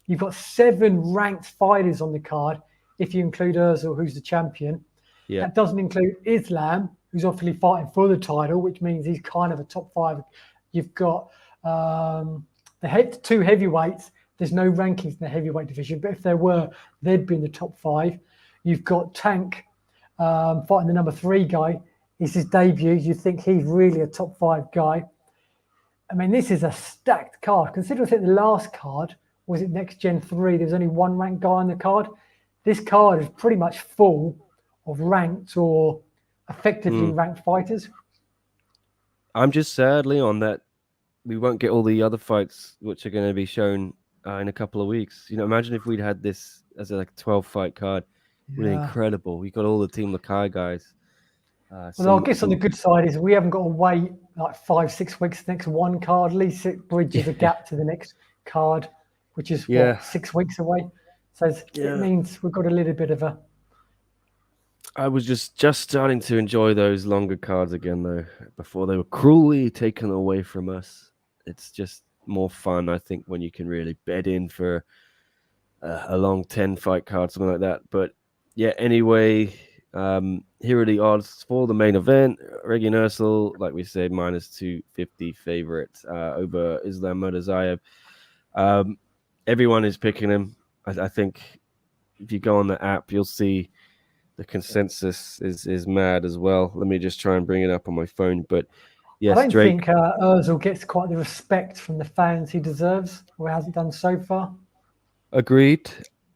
You've got 7 ranked fighters on the card, if you include Özil, who's the champion. Yeah. That doesn't include Islam, who's obviously fighting for the title, which means he's kind of a top 5. You've got the 2 heavyweights. There's no rankings in the heavyweight division, but if there were, they'd be in the top 5. You've got Tank fighting the number 3 guy. It's his debut. You think he's really a top 5 guy. I mean, this is a stacked card. Considering I think the last card was it Next Gen 3. There's only 1 ranked guy on the card. This card is pretty much full of ranked or effectively ranked fighters. I'm just sad, Leon, that we won't get all the other fights which are going to be shown in a couple of weeks. Imagine if we'd had this as a 12-fight card. Really incredible. We got all the Team Lakai guys. Well, I guess on the good side is we haven't got to wait like 5-6 weeks next one card. At least it bridges a gap to the next card, which is 6 weeks away. So it means we've got a little bit of a. I was just starting to enjoy those longer cards again, though, before they were cruelly taken away from us. It's just more fun, I think, when you can really bed in for a long 10-fight card, something like that. But yeah, anyway, here are the odds for the main event. Reggie Nursel, like we said, -250 favorite over Islam Murtazayev. Everyone is picking him. I think if you go on the app, you'll see the consensus is mad as well. Let me just try and bring it up on my phone. But yes, I don't Drake. think Özil gets quite the respect from the fans he deserves, or hasn't done so far. Agreed.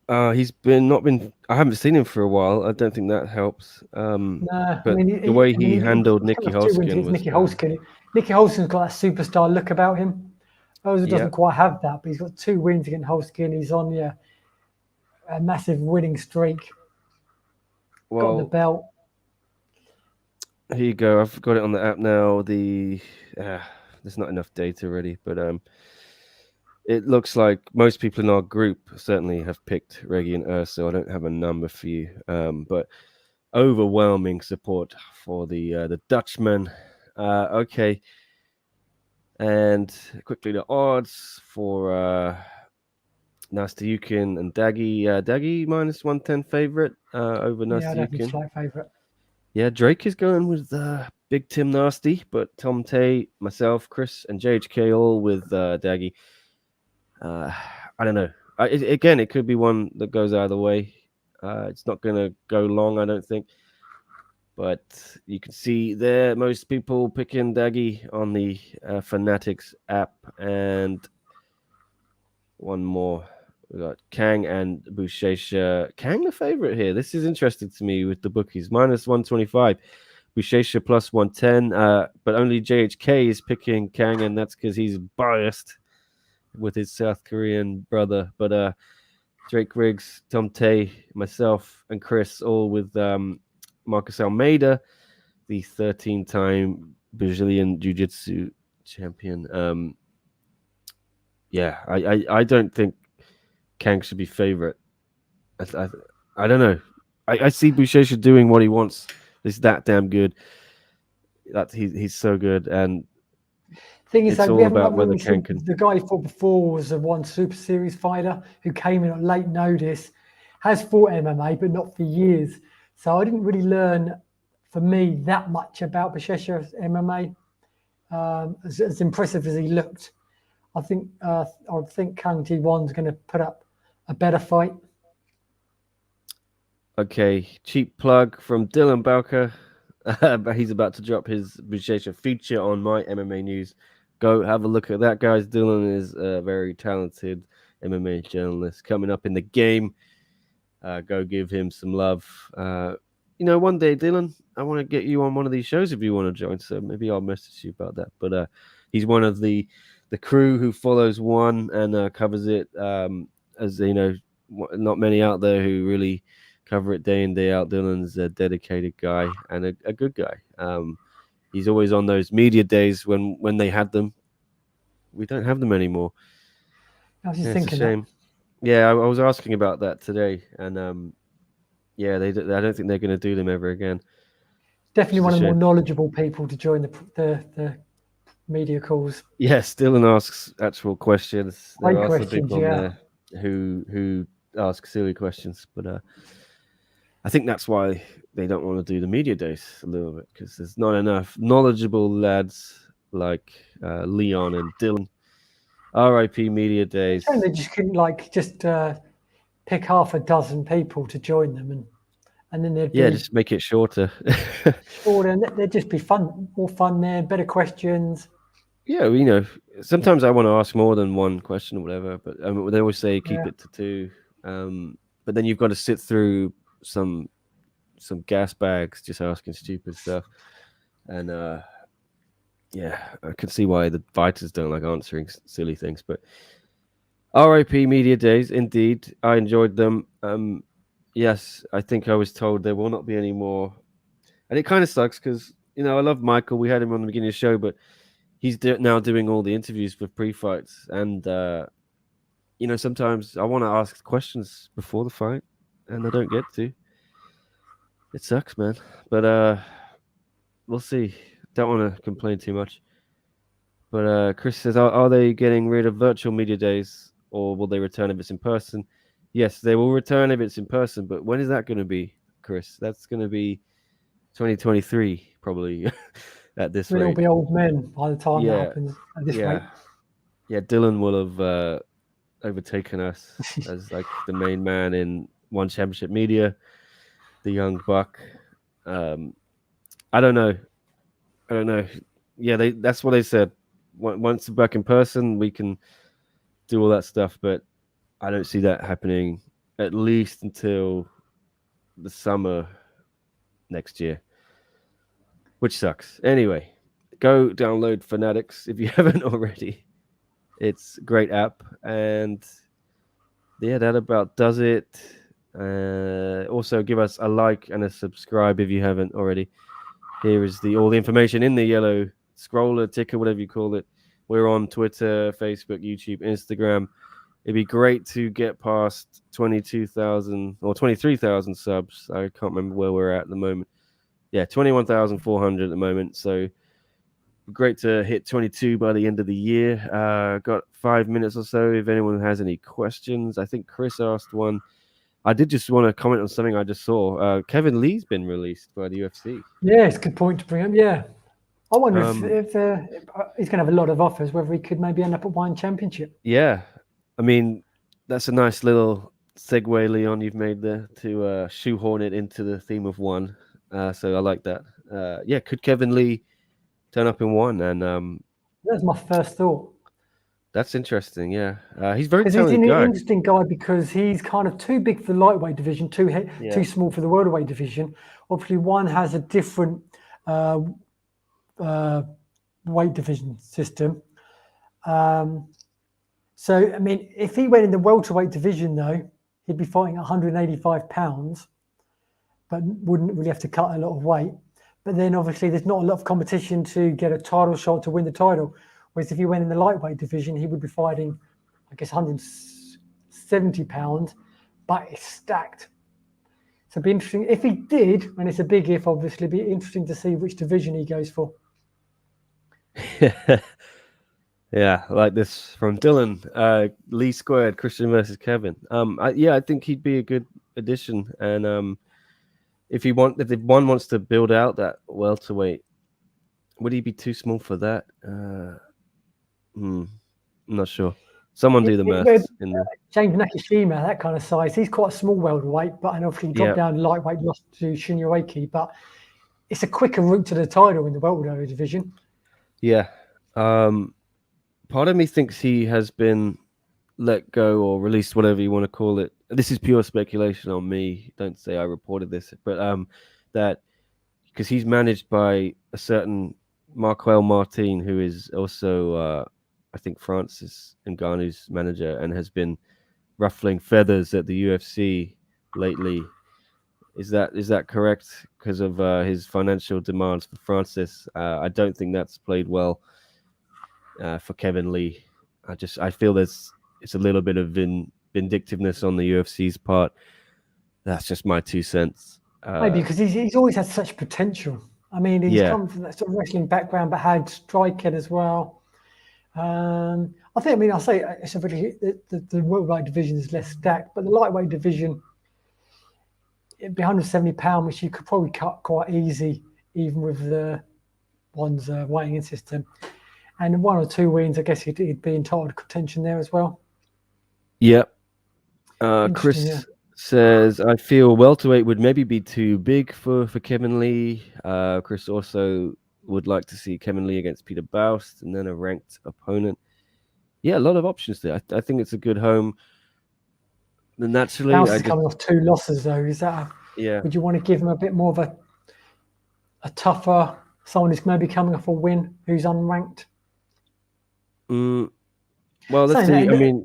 He's not been. I haven't seen him for a while. I don't think that helps. No, but I mean, the way he handled Nicky Holskin was. Nicky Holskin's got that superstar look about him. Özil doesn't quite have that, but he's got 2 wins against Holskin. He's on a massive winning streak. Got the belt. Here you go. I've got it on the app now. There's not enough data already, but it looks like most people in our group certainly have picked Reggie and Ursa. I don't have a number for you, but overwhelming support for the Dutchman. Okay, and quickly the odds for Nastayukin and Daggy. Daggy -110 favorite over Nastayukin. Yeah, definitely slight favorite. Yeah, Drake is going with Big Tim Nasty, but Tom Tay, myself, Chris, and JHK all with Daggy. I don't know. Again, it could be one that goes either way. It's not going to go long, I don't think. But you can see there most people picking Daggy on the Fanatics app. And one more. We got Kang and Buchecha. Kang the favorite here. This is interesting to me with the bookies. -125. Buchecha +110. But only JHK is picking Kang, and that's because he's biased with his South Korean brother. But Drake Riggs, Tom Tay, myself, and Chris all with Marcus Almeida, the 13-time Brazilian Jiu-Jitsu champion. I don't think Kang should be favorite. I don't know. I see Buchecha doing what he wants. He's that damn good. That he's so good, and thing is, it's all about whether Kang Kang can. The guy he fought before was a one Super Series fighter who came in on late notice, has fought MMA, but not for years. So I didn't really learn, for me, that much about Buchecha's MMA. As impressive as he looked, I think Kang Jiwon's going to put up a better fight. Okay, cheap plug from Dylan Balker. He's about to drop his Buchecha feature on my MMA news. Go have a look at that, guys. Dylan is a very talented MMA journalist coming up in the game. Go give him some love. one day, Dylan, I want to get you on one of these shows if you want to join. So maybe I'll message you about that. But he's one of the crew who follows One and covers it. As not many out there who really cover it day in day out. Dylan's a dedicated guy and a good guy. He's always on those media days when they had them. We don't have them anymore. I was just It's a thinking shame. Yeah, I was asking about that today, and yeah, I don't think they're going to do them ever again. definitely It's one a of the more shame. knowledgeable people to join the media calls. Yes, Dylan asks actual questions. There Great are some questions, people on yeah. there who ask silly questions, but I think that's why they don't want to do the media days a little bit, because there's not enough knowledgeable lads like Leon and Dylan. R.I.P. media days. And they just couldn't pick half a dozen people to join them, and then they'd Yeah, be just make it shorter. shorter, and they'd just be more fun there, better questions. Yeah, sometimes I want to ask more than one question or whatever, but they always say keep Yeah. it to two. But then you've got to sit through some gas bags just asking stupid stuff, and yeah, I can see why the fighters don't like answering silly things. But R.I.P. media days, indeed, I enjoyed them. Yes, I think I was told there will not be any more, and it kind of sucks because I love Michael. We had him on the beginning of the show, but he's now doing all the interviews for pre-fights, and sometimes I want to ask questions before the fight, and I don't get to. It sucks, man. But we'll see. Don't want to complain too much. But Chris says, are they getting rid of virtual media days, or will they return if it's in person? Yes, they will return if it's in person, but when is that going to be, Chris? That's going to be 2023, probably, at this We'll all rate. be old men by the time that Yeah, happens at this yeah. rate. Yeah, Dylan will have overtaken us as like the main man in One Championship Media, the young buck. I don't know. Yeah, that's what they said. Once we're back in person, we can do all that stuff, but I don't see that happening at least until the summer next year, which sucks. Anyway, go download Fanatics if you haven't already. It's a great app, and yeah, that about does it. Also, give us a like and a subscribe if you haven't already. Here is all the information in the yellow scroller, ticker, whatever you call it. We're on Twitter, Facebook, YouTube, Instagram. It'd be great to get past 22,000 or 23,000 subs. I can't remember where we're at the moment. Yeah, 21,400 at the moment. So great to hit 22 by the end of the year. Got 5 minutes or so if anyone has any questions. I think Chris asked one. I did just want to comment on something I just saw. Kevin Lee's been released by the UFC. Yeah, it's a good point to bring up. Yeah, I wonder if he's going to have a lot of offers, whether he could maybe end up at One Championship. Yeah, I mean, that's a nice little segue, Leon, you've made there to shoehorn it into the theme of One. So I like that. Yeah, could Kevin Lee turn up in One? And that's my first thought. That's interesting. Yeah, he's very He's talented an guy. interesting guy because he's kind of too big for the lightweight division, too small for the welterweight division. Obviously, One has a different weight division system. So, I mean, if he went in the welterweight division, though, he'd be fighting 185 pounds, but wouldn't really have to cut a lot of weight. But then, obviously, there's not a lot of competition to get a title shot to win the title. Whereas if he went in the lightweight division, he would be fighting, I guess, 170 pounds, but it's stacked. So it'd be interesting. If he did, and it's a big if, obviously, it'd be interesting to see which division he goes for. Yeah, like this from Dylan. Lee squared, Christian versus Kevin. I think he'd be a good addition. And if One wants to build out that welterweight, would he be too small for that? I'm not sure. Someone do the maths. James Nakashima, that kind of size. He's quite a small welterweight, but obviously dropped down lightweight, lost to Shinyueki. But it's a quicker route to the title in the welterweight division. Yeah. Part of me thinks he has been let go or released, whatever you want to call it. This is pure speculation on me. Don't say I reported this, but that because he's managed by a certain Marquel Martin, who is also, I think, Francis Ngannou's manager and has been ruffling feathers at the UFC lately. Is that correct? Because of his financial demands for Francis, I don't think that's played well for Kevin Lee. I feel it's a little bit of vindictiveness on the UFC's part. That's just my 2 cents. Maybe because he's always had such potential. I mean, he's come from that sort of wrestling background, but had striking as well. I think. I say it's a really the welterweight division is less stacked, but the lightweight division, it'd be 170 pound, which you could probably cut quite easy, even with the one's weighing in system, and 1 or 2 wins. I guess he'd be entitled to contention there as well. Yep. Chris says, I feel welterweight would maybe be too big for Kevin Lee. Chris also would like to see Kevin Lee against Peter Baust and then a ranked opponent. Yeah, a lot of options there. I think it's a good home. Naturally, Baust is coming off 2 losses though. Is that would you want to give him a bit more of a tougher, someone who's maybe coming off a win who's unranked? Well, let's see.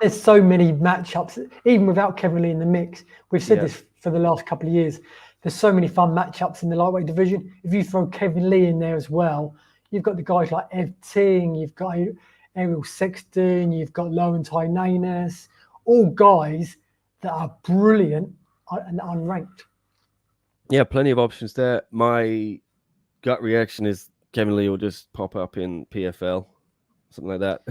There's so many matchups, even without Kevin Lee in the mix. We've said this for the last couple of years. There's so many fun matchups in the lightweight division. If you throw Kevin Lee in there as well, you've got the guys like Ev Ting, you've got Ariel Sexton, you've got Lowenthal Nainus, all guys that are brilliant and unranked. Yeah, plenty of options there. My gut reaction is Kevin Lee will just pop up in PFL, something like that.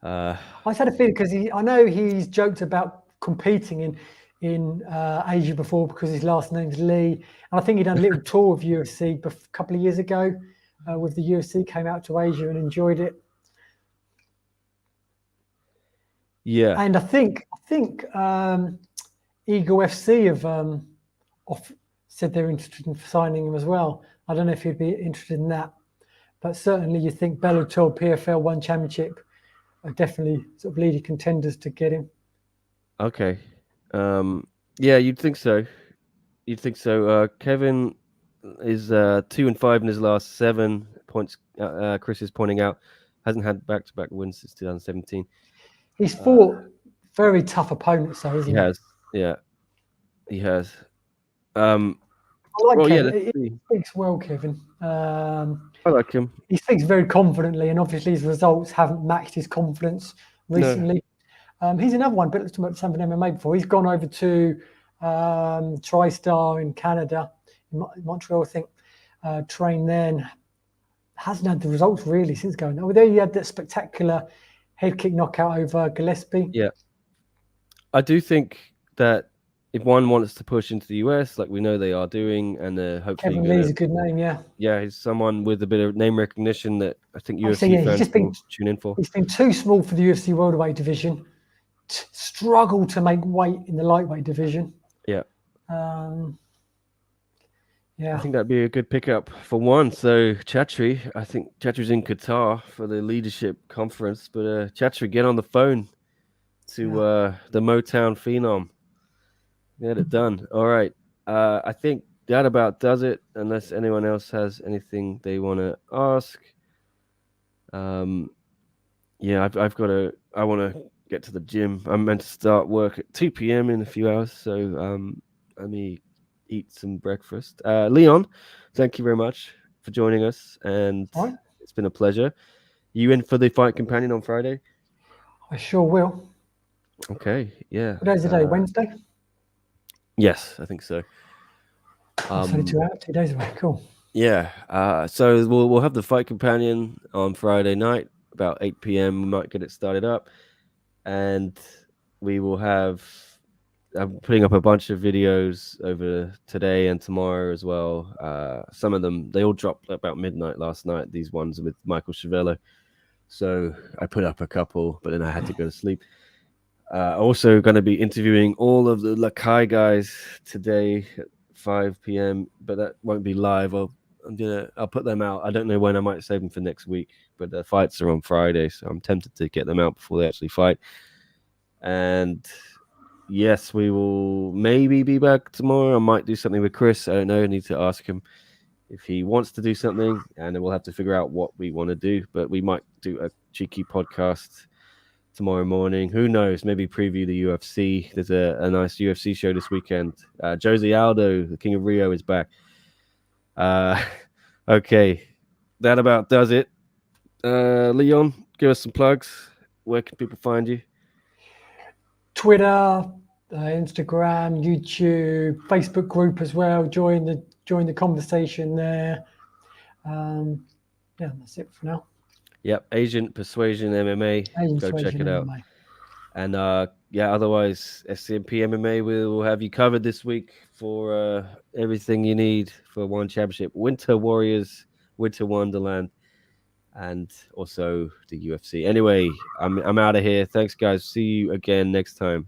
I just had a feeling because I know he's joked about competing in Asia before because his last name's Lee, and I think he done a little tour of UFC a couple of years ago with the UFC, came out to Asia and enjoyed it. Yeah, and I think Eagle FC have said they're interested in signing him as well. I don't know if he'd be interested in that, but certainly you think Bellator, PFL 1 Championship are definitely sort of leading contenders to get him. Okay. Yeah, you'd think so. Kevin is 2-5 in his last 7 points. Chris is pointing out hasn't had back-to-back wins since 2017. He's fought very tough opponents, though, isn't he? He has. Yeah, he has. I like Kevin. He speaks well, Kevin. I like him. He speaks very confidently, and obviously his results haven't matched his confidence recently. No. He's another one, but something MMA before. He's gone over to TriStar in Canada, in Montreal, I think, trained there, and hasn't had the results really since going there. Although he had that spectacular head kick knockout over Gillespie. Yeah. I do think that if one wants to push into the US, like we know they are doing, and hopefully Kevin Lee's a good name, yeah. Yeah, he's someone with a bit of name recognition that I think UFC fans will tune in for. He's been too small for the UFC welterweight division. Struggled to make weight in the lightweight division. Yeah. Yeah. I think that'd be a good pickup for one. So Chatri, I think Chatri's in Qatar for the leadership conference, but Chatri, get on the phone to the Motown Phenom. Get it done. All right. I think that about does it, unless anyone else has anything they want to ask. Yeah, I want to get to the gym. I'm meant to start work at 2 p.m. in a few hours, so let me eat some breakfast. Leon, thank you very much for joining us, and it's been a pleasure. You in for the Fight Companion on Friday? I sure will. Okay, yeah. What day is the day? Wednesday? Yes, I think so. That's only 2 days away. Cool. Yeah. So we'll have the Fight Companion on Friday night about 8 p.m. We might get it started up, and we will have. I'm putting up a bunch of videos over today and tomorrow as well. Some of them, they all dropped about midnight last night. These ones with Michael Schiavello. So I put up a couple, but then I had to go to sleep. Also going to be interviewing all of the Lakai guys today at 5 p.m., but that won't be live. I'll put them out. I don't know when. I might save them for next week, but the fights are on Friday, so I'm tempted to get them out before they actually fight. And yes, we will maybe be back tomorrow. I might do something with Chris. I don't know. I need to ask him if he wants to do something, and then we'll have to figure out what we want to do. But we might do a cheeky podcast tomorrow morning. Who knows? Maybe preview the UFC. There's a nice UFC show this weekend. Jose Aldo, the King of Rio, is back. Okay, that about does it. Leon, give us some plugs. Where can people find you? Twitter, Instagram, YouTube, Facebook group as well. Join the conversation there. Yeah, that's it for now. Yep, Agent Persuasion MMA. Agent Go check Persuasion it out. MMA. And otherwise, SCMP MMA will have you covered this week for everything you need for One Championship, Winter Warriors, Winter Wonderland, and also the UFC. Anyway, I'm out of here. Thanks, guys. See you again next time.